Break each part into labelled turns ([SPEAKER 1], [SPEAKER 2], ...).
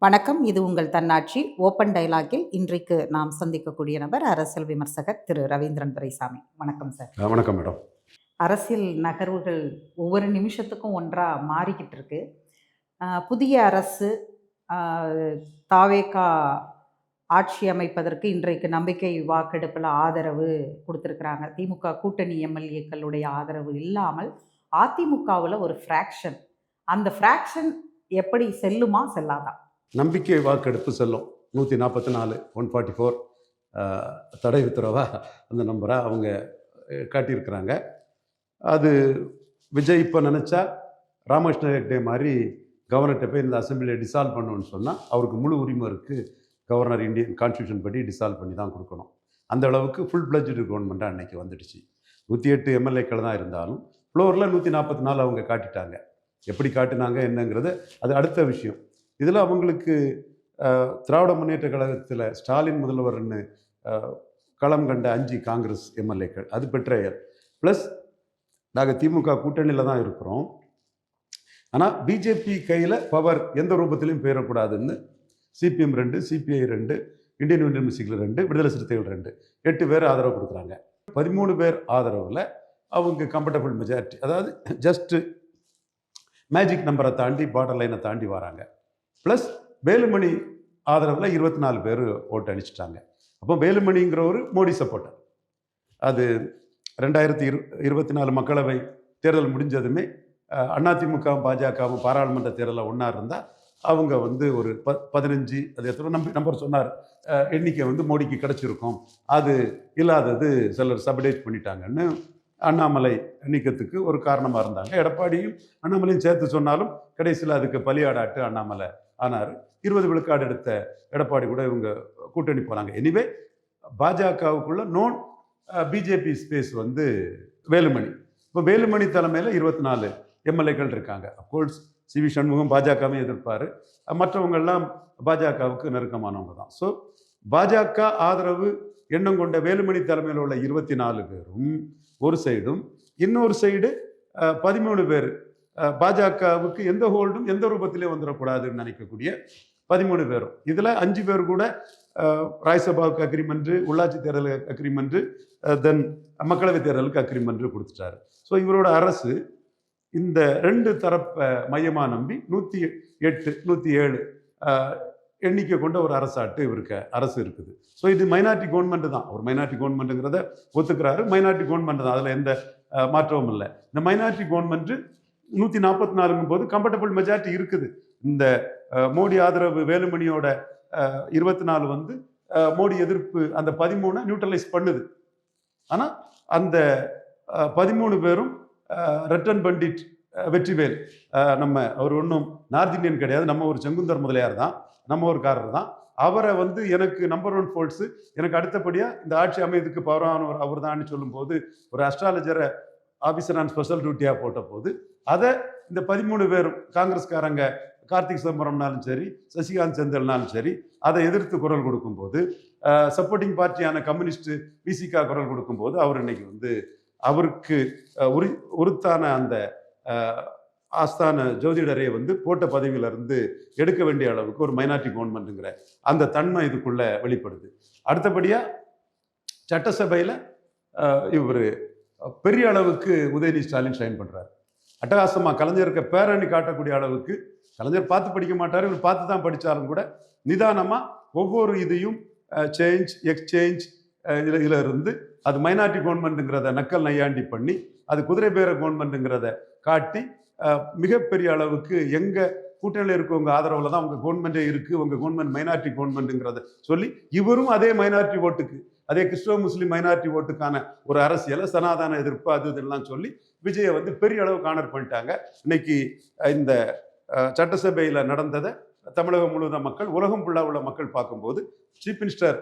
[SPEAKER 1] வணக்கம். இது உங்கள் தன்னாட்சி ஓப்பன் டயலாகில் இன்றைக்கு நாம் சந்திக்கக்கூடிய நபர் அரசியல் விமர்சகர் திரு ரவீந்திரன் துரைசாமி. வணக்கம் சார்.
[SPEAKER 2] வணக்கம் மேடம்.
[SPEAKER 1] அரசியல் நகர்வுகள் ஒவ்வொரு நிமிஷத்துக்கும் ஒன்றா மாறிக்கிட்டு இருக்கு. புதிய அரசு தாவேகா ஆட்சி அமைப்பதற்கு இன்றைக்கு நம்பிக்கை வாக்கெடுப்பில் ஆதரவு கொடுத்துருக்குறாங்க. திமுக கூட்டணி எம்எல்ஏக்களுடைய ஆதரவு இல்லாமல் அதிமுகவில் ஒரு ஃப்ராக்ஷன், அந்த ஃப்ராக்ஷன் எப்படி செல்லுமா செல்லாதா?
[SPEAKER 2] நம்பிக்கை வாக்கெடுப்பு செல்லும். 144 144 தடை உத்தரவா அந்த நம்பரை அவங்க காட்டியிருக்கிறாங்க. அது விஜய் இப்போ நினச்சா ராமகிருஷ்ண ஹெக்டே மாதிரி கவர்னர்கிட்ட போய் இந்த அசம்பிளியை டிசால்வ் பண்ணணும்னு சொன்னால் அவருக்கு முழு உரிமை இருக்குது. கவர்னர் இந்தியன் கான்ஸ்டியூஷன் படி டிசால்வ் பண்ணி தான் கொடுக்கணும். அந்த அளவுக்கு ஃபுல் பிளட்ஜ்டு கவர்மெண்ட்டாக அன்றைக்கி வந்துடுச்சு. 108 எம்எல்ஏக்கள் தான் இருந்தாலும் ஃப்ளோரில் 144 அவங்க காட்டிட்டாங்க. எப்படி காட்டினாங்க என்னங்கிறது அது அடுத்த விஷயம். இதில் அவங்களுக்கு திராவிட முன்னேற்ற கழகத்தில் ஸ்டாலின் முதல்வர்னு களம் கண்ட 5 காங்கிரஸ் எம்எல்ஏக்கள், அது பெட்ரேயர். ப்ளஸ் நாங்கள் திமுக கூட்டணியில் தான் இருக்கிறோம். ஆனால் பிஜேபி கையில் பவர் எந்த ரூபத்திலையும் போயிடக்கூடாதுன்னு சிபிஎம் 2, சிபிஐ 2, இந்தியன் யூனியன் முஸ்லீம் 2, விடுதலை சிறுத்தைகள் 2, 8 பேர் ஆதரவு கொடுக்குறாங்க. 13 பேர் ஆதரவில் அவங்க கம்ஃபர்டபுள் மெஜாரிட்டி, அதாவது ஜஸ்ட்டு மேஜிக் நம்பரை தாண்டி பார்டர் லைனை தாண்டி வராங்க. ப்ளஸ் வேலுமணி ஆதரவில் 24 பேர் ஓட்டு அளிச்சிட்டாங்க. அப்போ வேலுமணிங்கிறவர் மோடி சப்போர்ட்டர். அது 2024 மக்களவை தேர்தல் முடிஞ்சதுமே அதிமுகவும் பாஜகவும் பாராளுமன்ற தேர்தலில் ஒன்றா இருந்தால் அவங்க ஒரு 15 அது எத்தனை நம்பர் சொன்னார் எண்ணிக்கை மோடிக்கு கிடச்சிருக்கும். அது இல்லாதது சிலர் சபடேஜ் பண்ணிட்டாங்கன்னு அண்ணாமலை நீக்கத்துக்கு ஒரு காரணமாக இருந்தாங்க. எடப்பாடியும் அண்ணாமலையும் சேர்த்து சொன்னாலும் கடைசியில் அதுக்கு பலியாடாட்டு அண்ணாமலை ஆனார். 20 விழுக்காடு எடுத்த எடப்பாடி கூட இவங்க கூட்டணி போனாங்க. எனிவே பாஜகவுக்குள்ள நோன் பிஜேபி ஸ்பேஸ் வேலுமணி. இப்போ வேலுமணி தலைமையில் 24 எம்எல்ஏக்கள் இருக்காங்க. அப்கோர்ஸ் சிவி சண்முகம் பாஜகவே எதிர்ப்பார். மற்றவங்கெல்லாம் பாஜகவுக்கு நெருக்கமானவங்க தான். ஸோ பாஜக ஆதரவு எண்ணம் கொண்ட வேலுமணி தலைமையில் உள்ள 24 பேரும் ஒரு சைடும், இன்னொரு சைடு 13 பேர் பாஜகவுக்கு எந்த ஹோல்டும் எந்த ரூபத்திலே வந்துடக்கூடாதுன்னு நினைக்கக்கூடிய 13 பேரும். இதில் 5 பேர் கூட ராஜ்யசபாவுக்கு அக்ரிமெண்ட்டு, உள்ளாட்சி தேர்தலுக்கு அக்ரிமெண்ட்டு, தென் மக்களவை தேர்தலுக்கு அக்ரிமெண்ட்டு கொடுத்துட்டாரு. ஸோ இவரோட அரசு இந்த 2 தரப்பை மையமாக நம்பி 108 107 எண்ணிக்கை கொண்ட ஒரு அரசு இருக்குது. ஸோ இது மைனாரிட்டி கவர்மெண்ட் தான். ஒரு மைனாரிட்டி கவர்மெண்ட்டுங்கிறத ஒத்துக்கிறாரு. மைனாரிட்டி கவர்மெண்ட் தான், அதில் எந்த மாற்றமும் இல்லை. இந்த மைனாரிட்டி கவர்மெண்ட்டு 144 போது கம்ஃபர்டபுள் மெஜாரிட்டி இருக்குது. இந்த மோடி ஆதரவு வேலுமணியோட 24 மோடி எதிர்ப்பு அந்த 13 நியூட்ரலைஸ் பண்ணுது. ஆனால் அந்த 13 பேரும் ரட்டன் பண்டிட் வெற்றிவேல், அவர் ஒன்றும் நார்த் இந்தியன் கிடையாது, நம்ம ஒரு செங்குந்தர் முதலியார் தான், நம்ம ஒரு காரர் தான். அவரை எனக்கு நம்பர் 1 ஃபோர்ஸு, எனக்கு அடுத்தபடியாக இந்த ஆட்சி அமையதுக்கு பவரானவர் அவர் தான் சொல்லும்போது ஒரு அஸ்ட்ராலஜரை ஆஃபீஸர் ஆன் ஸ்பெஷல் டியூட்டியாக போட்ட போது அதை இந்த 13 பேரும் காங்கிரஸ்காரங்க கார்த்திக் சிதம்பரம்னாலும் சரி, சசிகாந்த் செந்தில்னாலும் சரி, அதை எதிர்த்து குரல் கொடுக்கும்போது, சப்போர்ட்டிங் பார்ட்டியான கம்யூனிஸ்ட் பிசிகா குரல் கொடுக்கும்போது அவர் இன்னைக்கு அவருக்கு உருத்தான அந்த ஆஸ்தான ஜோதிடரை போட்ட பதவியிலிருந்து எடுக்க வேண்டிய அளவுக்கு ஒரு மைனாரிட்டி கவர்மெண்ட்டுங்கிற அந்த தன்மை இதுக்குள்ள வெளிப்படுது. அடுத்தபடியாக சட்டசபையில் இவர் பெரிய அளவுக்கு உதயநிதி ஸ்டாலின் ஷைன் பண்ணுறாரு. அட்டகாசமாக கலைஞருக்கு பேரணி காட்டக்கூடிய அளவுக்கு, கலைஞர் பார்த்து படிக்க மாட்டார், இவர் பார்த்து தான் படித்தாலும் கூட நிதானமாக ஒவ்வொரு இதையும் சேஞ்ச் எக்ஸ்சேஞ்ச் இதில் இருந்து அது மைனாரிட்டி கவர்மெண்ட்டுங்கிறத நக்கல் நையாண்டி பண்ணி அது குதிரை பேர கவர்மெண்ட்டுங்கிறத காட்டி மிகப்பெரிய அளவுக்கு எங்கள் கூட்டணியில் இருக்கவங்க ஆதரவில் தான் உங்கள் கவர்மெண்ட்டே இருக்குது, உங்கள் கவர்மெண்ட் மைனாரிட்டி கவர்மெண்ட்டுங்கிறத சொல்லி இவரும் அதே மைனாரிட்டி ஓட்டுக்கு, அதே கிறிஸ்தவ முஸ்லீம் மைனாரிட்டி ஓட்டுக்கான ஒரு அரசியலை சனாதன எதிர்ப்பு அது இதெல்லாம் சொல்லி விஜயை பெரிய அளவு கார்னர் பண்ணிட்டாங்க. இன்னைக்கு இந்த சட்டசபையில் நடந்ததை தமிழகம் முழுவதும் மக்கள், உலகம் ஃபுல்லாக உள்ள மக்கள் பார்க்கும்போது சீஃப் மினிஸ்டர்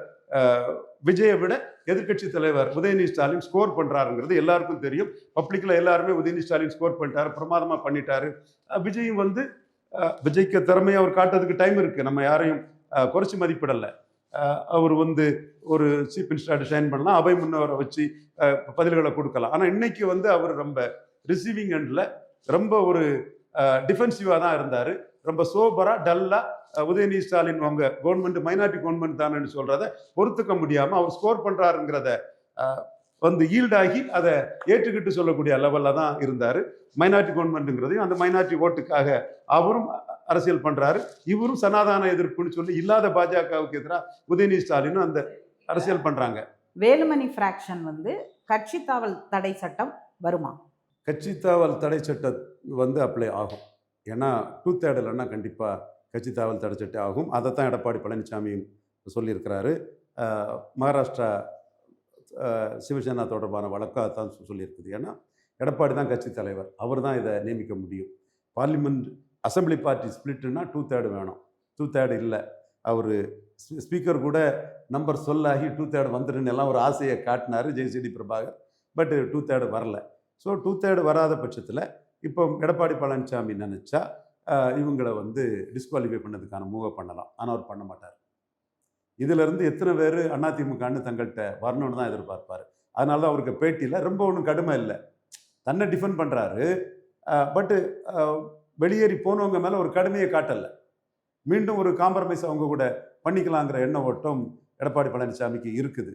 [SPEAKER 2] விஜயை விட எதிர்கட்சி தலைவர் உதயநிதி ஸ்டாலின் ஸ்கோர் பண்ணுறாருங்கிறது எல்லாருக்கும் தெரியும். பப்ளிக்கில் எல்லாருமே உதயநிதி ஸ்டாலின் ஸ்கோர் பண்ணிட்டாரு, பிரமாதமாக பண்ணிட்டாரு. விஜயும் விஜய்க்கு திறமையை அவர் காட்டுறதுக்கு டைம் இருக்குது, நம்ம யாரையும் குறைச்சி மதிப்பிடலை. அவர் ஒரு சீஃப் மினிஸ்டர் ஷைன் பண்ணலாம், அவை முன்னவரை வச்சு பதில்களை கொடுக்கலாம். ஆனால் இன்னைக்கு அவர் ரொம்ப ரிசீவிங் எண்டில் ரொம்ப ஒரு டிஃபென்சிவாக தான் இருந்தார். ரொம்ப சோபராக டல்லாக உதயநிதி ஸ்டாலின் அவங்க கவர்மெண்ட் மைனாரிட்டி கவர்மெண்ட் தானேன்னு சொல்றத பொறுத்துக்க முடியாம அவர் ஸ்கோர் பண்றாருங்கிறத வந்து ஈல்டாகி அதை ஏற்றுக்கிட்டு சொல்லக்கூடிய லெவலில் தான் இருந்தார். மைனாரிட்டி கவர்மெண்ட்டுங்கிறதையும் அந்த மைனாரிட்டி ஓட்டுக்காக அவரும் அரசியல் பண்றாரு. இவரும் சனாதான எதிர்ப்புன்னு சொல்லி இல்லாத பாஜகவுக்கு எதிராக உதயநிதி ஸ்டாலினும் அந்த அரசியல் பண்றாங்க.
[SPEAKER 1] வேலுமணி ஃப்ராக்ஷன் வந்து கட்சி தாவல் தடை சட்டம் வருமா?
[SPEAKER 2] கட்சி தாவல் தடை சட்டம் வந்து அப்ளை ஆகும். ஏன்னா 2/3 இல்லைன்னா கண்டிப்பாக கட்சி தாவல் தடை சட்டம் ஆகும். அதை தான் எடப்பாடி பழனிசாமியும் சொல்லியிருக்கிறாரு. மகாராஷ்டிரா சிவசேனா தொடர்பான வழக்கு அதான் சொல்லியிருக்குது. ஏன்னா எடப்பாடி தான் கட்சி தலைவர், அவர் தான் இதை நியமிக்க முடியும். பார்லிமெண்ட் அசம்பிளி பார்ட்டி ஸ்பிளிட்னா 2/3 வேணும். 2/3 இல்லை. அவர் ஸ்பீக்கர் கூட நம்பர் சொல்லாகி 2/3 வந்துடுன்னு எல்லாம் ஒரு ஆசையை காட்டினார் ஜெயசிடி பிரபாகர். பட் 2/3 வரல. ஸோ 2/3 வராத பட்சத்தில் இப்போ எடப்பாடி பழனிசாமி நினச்சா இவங்களை வந்து டிஸ்குவாலிஃபை பண்ணதுக்கான மூவை பண்ணலாம். ஆனால் அவர் பண்ண மாட்டார். இதிலிருந்து எத்தனை பேர் அதிமுகன்னு தங்கள்கிட்ட வரணும்னு தான் எதிர்பார்ப்பார். அதனால தான் அவருக்கு பேட்டியில் ரொம்ப ஒன்றும் கடுமை இல்லை, தன்னை டிஃபெண்ட் பண்ணுறாரு. பட்டு வெளியேறி போனவங்க மேலே ஒரு கடுமையை காட்டலை. மீண்டும் ஒரு காம்ப்ரமைஸ் அவங்க கூட பண்ணிக்கலாங்கிற எண்ண ஓட்டம் எடப்பாடி பழனிசாமிக்கு இருக்குது.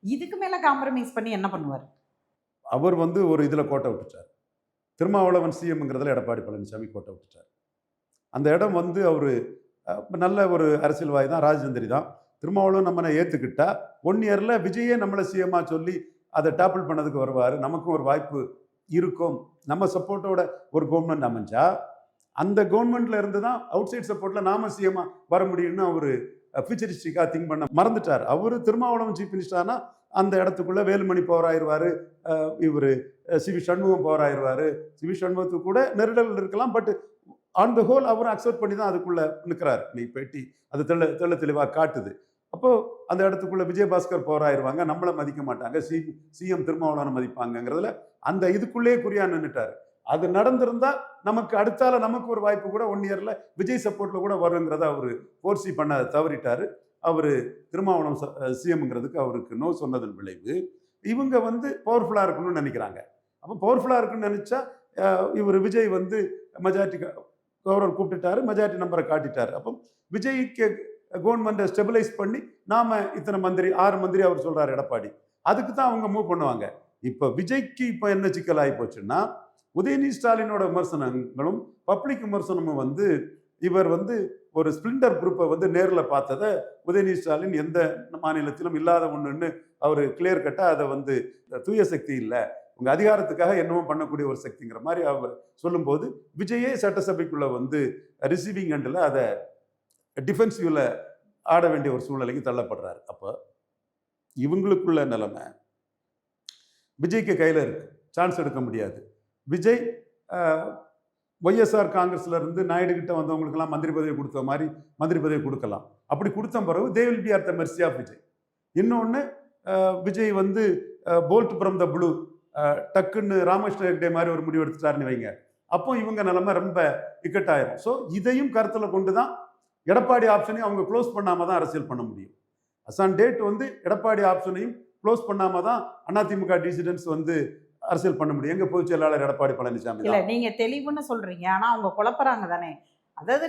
[SPEAKER 1] இதுக்கு மேலே காம்ப்ரமைஸ் பண்ணி என்ன பண்ணுவார்?
[SPEAKER 2] அவர் வந்து ஒரு இதில் கோட்டை விட்டுட்டார். திருமாவளவன் சிஎம்ங்கிறதுல எடப்பாடி பழனிசாமி கோட்டை விட்டுட்டார். அந்த இடம் வந்து அவர் நல்ல ஒரு அரசியல்வாதி தான், ராஜதந்திரி தான். திருமாவளவன் நம்மளை ஏற்றுக்கிட்டா 1 இயரில் விஜயே நம்மளை சிஎம்மாக சொல்லி அதை டாப்பிள் பண்ணதுக்கு வருவார். நமக்கும் ஒரு வாய்ப்பு இருக்கும். நம்ம சப்போர்ட்டோட ஒரு கவர்மெண்ட் அமைஞ்சா அந்த கவர்மெண்ட்ல இருந்து தான் அவுட் சைட் சப்போர்ட்டில் நாம சிஎம்மாக வர முடியும்னு அவர் ஃபியூச்சரிஸ்டிக்காக திங்க் பண்ண மறந்துட்டார். அவர் திருமாவளவன் சீஃப் மினிஸ்டர்னா அந்த இடத்துக்குள்ளே வேலுமணி போராயிருவார், இவர் சிவி சண்முகம் போராயிருவார். சிவி சண்முகத்துக்கு கூட நெருடல் இருக்கலாம். பட் ஆன் த ஹோல் அவரும் அக்செப்ட் பண்ணி தான் அதுக்குள்ளே நிற்கிறார். நீ பேட்டி அது தெள்ள தெளிவாக காட்டுது. அப்போது அந்த இடத்துக்குள்ளே விஜயபாஸ்கர் போராயிருவாங்க, நம்மளை மதிக்க மாட்டாங்க, சிஎம் திருமாவளவனை மதிப்பாங்கங்கிறதுல அந்த இதுக்குள்ளேயே குறியா நின்றுட்டார். அது நடந்திருந்தால் நமக்கு அடுத்தால நமக்கு ஒரு வாய்ப்பு கூட 1 இயரில் விஜய் சப்போர்ட்டில் கூட வருங்கிறத அவர் ஃபோர்சி பண்ண தவறிட்டார். அவர் திருமாவளவன் சிஎம்ங்கிறதுக்கு அவருக்கு நோ சொன்னதன் விளைவு இவங்க வந்து பவர்ஃபுல்லாக இருக்கணும்னு நினைக்கிறாங்க. அப்போ பவர்ஃபுல்லாக இருக்குன்னு நினச்சா இவர் விஜய் வந்து மெஜாரிட்டி கவர்னர் கூப்பிட்டுட்டாரு, மெஜாரிட்டி நம்பரை காட்டிட்டார். அப்போ விஜய்க்கு கவர்மெண்ட்டை ஸ்டெபிலைஸ் பண்ணி நாம இத்தனை மந்திரி 6 மந்திரி அவர் சொல்றாரு எடப்பாடி, அதுக்கு தான் அவங்க மூவ் பண்ணுவாங்க. இப்போ விஜய்க்கு இப்போ என்ன சிக்கல் ஆகி போச்சுன்னா, உதயநிதி ஸ்டாலினோட விமர்சனங்களும் பப்ளிக் விமர்சனமும் வந்து இவர் வந்து ஒரு ஸ்பிளிண்டர் குரூப்பை வந்து நேரில் பார்த்ததை உதயநிதி ஸ்டாலின் எந்த மாநிலத்திலும் இல்லாத ஒன்றுன்னு அவர் கிளியர் கட்டாக அதை வந்து தூய சக்தி இல்லை, உங்கள் அதிகாரத்துக்காக என்னவோ பண்ணக்கூடிய ஒரு சக்திங்கிற மாதிரி அவர் சொல்லும்போது விஜயே சட்டசபைக்குள்ளே வந்து ரிசீவிங் எண்டில் அதை டிஃபென்சிவில் ஆட வேண்டிய ஒரு சூழ்நிலைக்கு தள்ளப்படுறாரு. அப்போ இவங்களுக்குள்ள நிலைமை விஜய்க்கு கையில் இருக்கு, சான்ஸ் எடுக்க முடியாது. விஜய் ஒய்எஸ்ஆர் காங்கிரஸ்ல இருந்து நாயுடு கிட்ட வந்தவங்களுக்கெல்லாம் மந்திரி பதவி கொடுத்த மாதிரி மந்திரி பதவி கொடுக்கலாம். அப்படி கொடுத்த பிறகு they will be at the mercy of Vijay. இன்னொன்று விஜய் வந்து போல்ட் ஃப்ரம் த ப்ளூ டக்குன்னு ராமகிருஷ்ண ஹெக்டே மாதிரி ஒரு முடிவு எடுத்துட்டாருன்னு வைங்க, அப்போ இவங்க நிலைமை ரொம்ப இக்கட்டாயிரும். ஸோ இதையும் கருத்தில் கொண்டு தான் எடப்பாடி ஆப்ஷனையும் அவங்க க்ளோஸ் பண்ணாமல் தான் அரசியல் பண்ண முடியும். அசான் டேட் வந்து எடப்பாடி ஆப்ஷனையும் க்ளோஸ் பண்ணாமல் தான் அதிமுக டிசிடென்ட்ஸ் வந்து அரசியல் பண்ண முடியும். எங்க பொதுச் செயலாளர் எடப்பாடி பழனிசாமி
[SPEAKER 1] இல்ல நீங்க தெளிவுன்னு சொல்றீங்க, ஆனா அவங்க குழப்பறாங்க தானே. அதாவது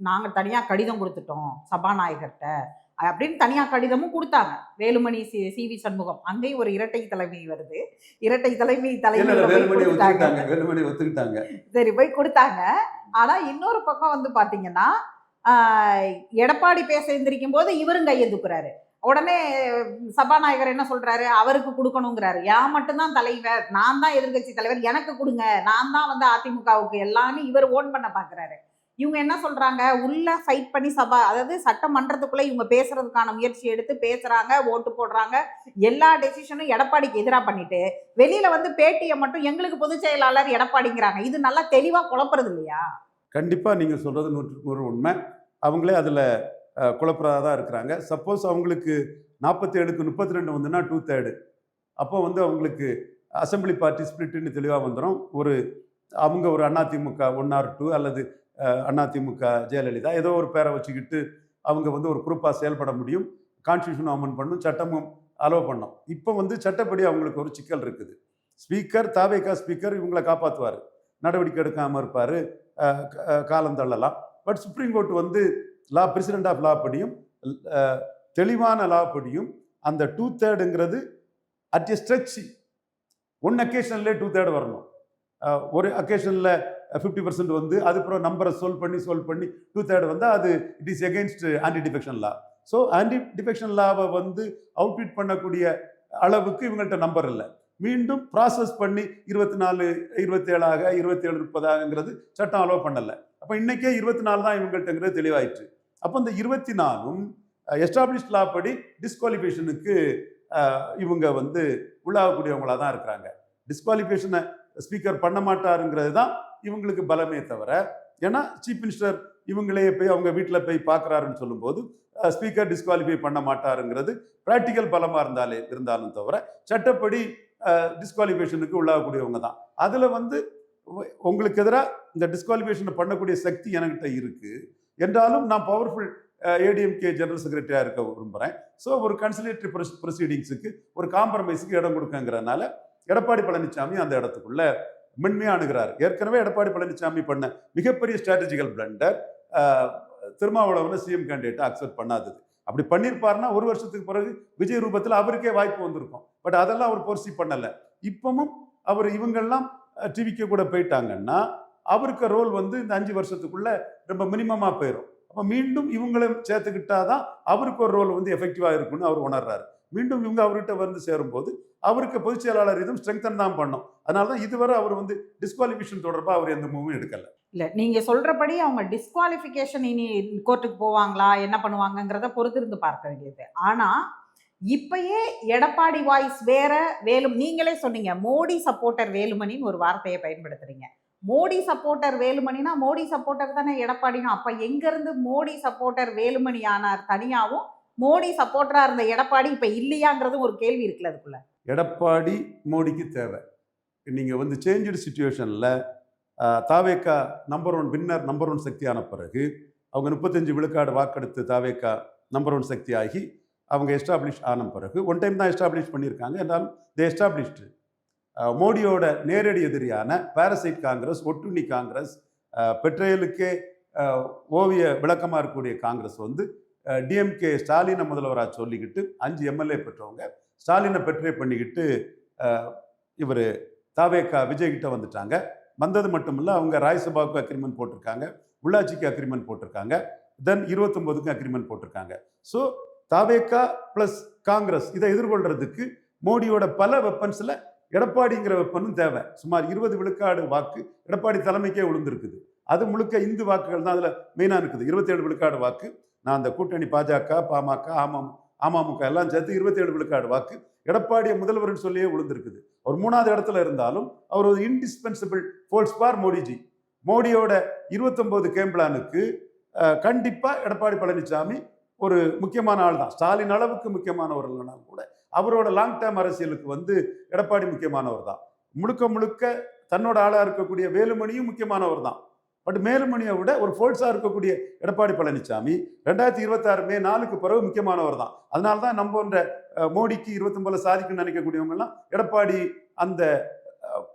[SPEAKER 1] நாங்க தனியா கடிதம் கொடுத்துட்டோம் சபாநாயகர்கிட்ட அப்படின்னு தனியா கடிதமும் கொடுத்தாங்க. வேலுமணி சிவி சண்முகம் அங்கேயும் ஒரு இரட்டை தலைமை வருது. இரட்டை தலைமை
[SPEAKER 2] வேலுமணி ஒத்துக்கிட்டாங்க,
[SPEAKER 1] சரி போய் கொடுத்தாங்க. ஆனா இன்னொரு பக்கம் வந்து பாத்தீங்கன்னா எடப்பாடி பேச எந்திரிக்கும் போது இவரும் கையை தூக்குறாரு. உடனே சபாநாயகர் என்ன சொல்றாரு, அவருக்கு கொடுக்கணுங்கிறாரு. நான் மட்டும்தான் தலைவர், நான் தான் எதிர்கட்சி தலைவர், எனக்கு கொடுங்க, நான் தான் வந்து அதிமுகவுக்கு எல்லாமே இவர் ஓன் பண்ண பாக்குறாரு. இவங்க என்ன சொல்றாங்க, உள்ள ஃபைட் பண்ணி அதாவது சட்டமன்றத்துக்குள்ள இவங்க பேசுறதுக்கான முயற்சி எடுத்து பேசுறாங்க, ஓட்டு போடுறாங்க, எல்லா டெசிஷனும் எடப்பாடிக்கு எதிராக பண்ணிட்டு வெளியில வந்து பேட்டியை மட்டும் எங்களுக்கு பொதுச் செயலாளர் எடப்பாடிங்கிறாங்க. இது நல்லா தெளிவா குழப்பறது இல்லையா?
[SPEAKER 2] கண்டிப்பா நீங்க சொல்றது 100% உண்மை. அவங்களே அதுல குழப்பறதாக தான் இருக்கிறாங்க. சப்போஸ் அவங்களுக்கு 47க்கு 32 வந்துன்னா 2/3, அப்போ வந்து அவங்களுக்கு அசம்பிளி பார்ட்டி ஸ்பிளிட்னு தெளிவாக வந்துடும். அவங்க ஒரு அதிமுக 1 or 2 அல்லது அதிமுக ஜெயலலிதா ஏதோ ஒரு பேரை வச்சுக்கிட்டு அவங்க வந்து ஒரு குரூப்பாக செயல்பட முடியும். கான்ஸ்டியூஷன் அமெண்ட் பண்ணும், சட்டமும் அலோவ் பண்ணும். இப்போ வந்து சட்டப்படி அவங்களுக்கு ஒரு சிக்கல் இருக்குது. ஸ்பீக்கர் தாவேகா ஸ்பீக்கர் இவங்களை காப்பாற்றுவார், நடவடிக்கை எடுக்காமல் இருப்பார், காலம் தள்ளலாம். பட் சுப்ரீம் கோர்ட் வந்து பிரசிடென்ட் ஆஃப் லா படியும் தெளிவான லா படியும் அந்த 2/3ங்கிறது அட் எ ஸ்ட்ரெச் ஒன் அக்கேஷன்லேயே 2/3 வரணும். ஒரு அக்கேஷனில் 50% வந்து அதுக்கப்புறம் நம்பரை சொல் பண்ணி 2/3 வந்தால் அது it is against anti defection law. So anti defection லாவை வந்து அவுட்விட் பண்ணக்கூடிய அளவுக்கு இவங்கள்ட்ட நம்பர் இல்லை. மீண்டும் ப்ராசஸ் பண்ணி 24 27ஆக 27 30ஆகங்கிறது சட்டம் அலோவ் பண்ணலை. அப்போ இன்னைக்கே 24 தான் இவங்கள்ட்டங்கிறது தெளிவாயிற்று. அப்போ இந்த 24ம் எஸ்டாப்ளிஷ்ட் லா படி டிஸ்குவாலிஃபிகேஷனுக்கு இவங்க வந்து உள்ளாகக்கூடியவங்களா தான் இருக்கிறாங்க. டிஸ்குவாலிஃபிகேஷனை ஸ்பீக்கர் பண்ண மாட்டாருங்கிறது தான் இவங்களுக்கு பலமே தவிர, ஏன்னா சீஃப் மினிஸ்டர் இவங்களே போய் அவங்க வீட்டில் போய் பார்க்குறாருன்னு சொல்லும்போது ஸ்பீக்கர் டிஸ்குவாலிஃபை பண்ண மாட்டாருங்கிறது ப்ராக்டிக்கல் பலமாக இருந்தாலும் தவிர சட்டப்படி டிஸ்குவாலிஃபிகேஷனுக்கு உள்ளாகக்கூடியவங்க தான். அதில் வந்து உங்களுக்கு எதிராக இந்த டிஸ்குவாலிஃபிகேஷனை பண்ணக்கூடிய சக்தி என்கிட்ட இருக்கு என்றாலும் நான் பவர்ஃபுல் ஏடிஎம்கே ஜெனரல் செக்ரட்டரியாக இருக்க விரும்புகிறேன். ஸோ ஒரு கன்சிலேட்டரி ப்ரொசீடிங்ஸுக்கு ஒரு காம்ப்ரமைஸுக்கு இடம் கொடுக்கங்கிறதுனால எடப்பாடி பழனிசாமி அந்த இடத்துக்குள்ள மென்மையாக அணுகிறார். ஏற்கனவே எடப்பாடி பழனிசாமி பண்ண மிகப்பெரிய ஸ்ட்ராட்டஜிக்கல் பிளண்டர் திருமாவளவனை சிஎம் கேண்டிடேட்டை அக்செப்ட் பண்ணாதது. அப்படி பண்ணியிருப்பாருன்னா ஒரு வருஷத்துக்கு பிறகு விஜய் ரூபத்தில் அவருக்கே வாய்ப்பு வந்திருக்கும். பட் அதெல்லாம் அவர் போர்சி பண்ணலை. இப்பவும் அவர் இவங்கெல்லாம் டிவிக்கு கூட போயிட்டாங்கன்னா அவருக்கு ரோல் வந்து இந்த 5 வருஷத்துக்குள்ள ரொம்ப மினிமமாக போயிடும். அப்போ மீண்டும் இவங்களையும் சேர்த்துக்கிட்டாதான் அவருக்கு ஒரு ரோல் வந்து எஃபெக்டிவாக இருக்குன்னு அவர் உணர்றாரு. மீண்டும் இவங்க அவர்கிட்ட வந்து சேரும்போது அவருக்கு பொதுச் செயலாளர் இதுவும் ஸ்ட்ரெங்தன் தான் பண்ணும். அதனால தான் இதுவரை அவர் வந்து டிஸ்குவாலிஃபிகேஷன் தொடர்பாக அவர் எந்த மூவும் எடுக்கல.
[SPEAKER 1] இல்லை, நீங்கள் சொல்கிறபடி அவங்க டிஸ்குவாலிஃபிகேஷன் இனி கோர்ட்டுக்கு போவாங்களா என்ன பண்ணுவாங்கங்கிறத பொறுத்திருந்து பார்க்க வேண்டியது. ஆனால் இப்பயே எடப்பாடி வாய்ஸ் வேற, நீங்களே சொன்னீங்க மோடி சப்போர்ட்டர் வேலுமணின்னு ஒரு வார்த்தையை பயன்படுத்துறீங்க. மோடி சப்போர்ட்டர் வேலுமணினா மோடி சப்போர்ட்டர் தானே எடப்பாடினா, அப்போ எங்கேருந்து மோடி சப்போர்ட்டர் வேலுமணி ஆனார் தனியாகவும், மோடி சப்போர்ட்டராக இருந்த எடப்பாடி இப்போ இல்லையாங்கிறது ஒரு கேள்வி இருக்குல்ல. அதுக்குள்ள
[SPEAKER 2] எடப்பாடி மோடிக்கு தேவை. நீங்கள் வந்து சேஞ்சு சுச்சுவேஷனில் தாவேக்கா நம்பர் 1 வின்னர், நம்பர் 1 சக்தியான பிறகு அவங்க 35 விழுக்காடு வாக்கெடுத்து தாவேக்கா நம்பர் 1 சக்தி ஆகி அவங்க எஸ்டாப்ளிஷ் ஆன பிறகு ஒன் டைம் தான் எஸ்டாப்ளிஷ் பண்ணியிருக்காங்க. என்றாலும் தே எஸ்டாப்ளிஷ்டு மோடியோட நேரடி எதிரியான பாரசைட் காங்கிரஸ், ஒட்டுண்ணி காங்கிரஸ், பெட்ரோலுக்கே ஓவிய விளக்கமாக இருக்கக்கூடிய காங்கிரஸ் வந்து டிஎம்கே ஸ்டாலினை முதல்வராக சொல்லிக்கிட்டு 5 எம்எல்ஏ பெற்றவங்க ஸ்டாலினை பெட்ரே பண்ணிக்கிட்டு இவர் தாவேக்கா விஜய்கிட்ட வந்துட்டாங்க. வந்தது மட்டும் இல்லை, அவங்க ராஜ்யசபாவுக்கு அக்ரிமெண்ட் போட்டிருக்காங்க, உள்ளாட்சிக்கு அக்ரிமெண்ட் போட்டிருக்காங்க, தென் 29க்கு அக்ரிமெண்ட் போட்டிருக்காங்க. ஸோ தாவேக்கா ப்ளஸ் காங்கிரஸ் இதை எதிர்கொள்றதுக்கு மோடியோட பல வெப்பன்ஸில் எடப்பாடிங்கிற வெப்பனும் தேவை. சுமார் 20 விழுக்காடு வாக்கு எடப்பாடி தலைமைக்கே விழுந்திருக்குது. அது முழுக்க இந்து வாக்குகள் தான் அதில் மெயினாக இருக்குது. 27 விழுக்காடு வாக்கு நான் அந்த கூட்டணி பாஜக, பாமக, அமமுக எல்லாம் சேர்த்து 27 விழுக்காடு வாக்கு எடப்பாடியை முதல்வர்னு சொல்லியே விழுந்திருக்குது. அவர் 3வது இடத்துல இருந்தாலும் அவர் ஒரு இன்டிஸ்பென்சிபிள் ஃபோர்ஸ் ஃபார் மோடிஜி. மோடியோட 29 கேம் பிளானுக்கு கண்டிப்பாக எடப்பாடி பழனிசாமி ஒரு முக்கியமான ஆள் தான். ஸ்டாலின் அளவுக்கு முக்கியமானவர் இல்லைனாலும் கூட அவரோட லாங் டேர்ம் அரசியலுக்கு வந்து எடப்பாடி முக்கியமானவர் தான். முழுக்க முழுக்க தன்னோட ஆளாக இருக்கக்கூடிய வேலுமணியும் முக்கியமானவர் தான். பட் வேலுமணியை விட ஒரு ஃபோர்ஸாக இருக்கக்கூடிய எடப்பாடி பழனிசாமி 2026 மே 4க்கு பிறகு முக்கியமானவர் தான். அதனால தான் நம்ம போன்ற மோடிக்கு 29 சாதிக்குன்னு நினைக்கக்கூடியவங்கெல்லாம் எடப்பாடி அந்த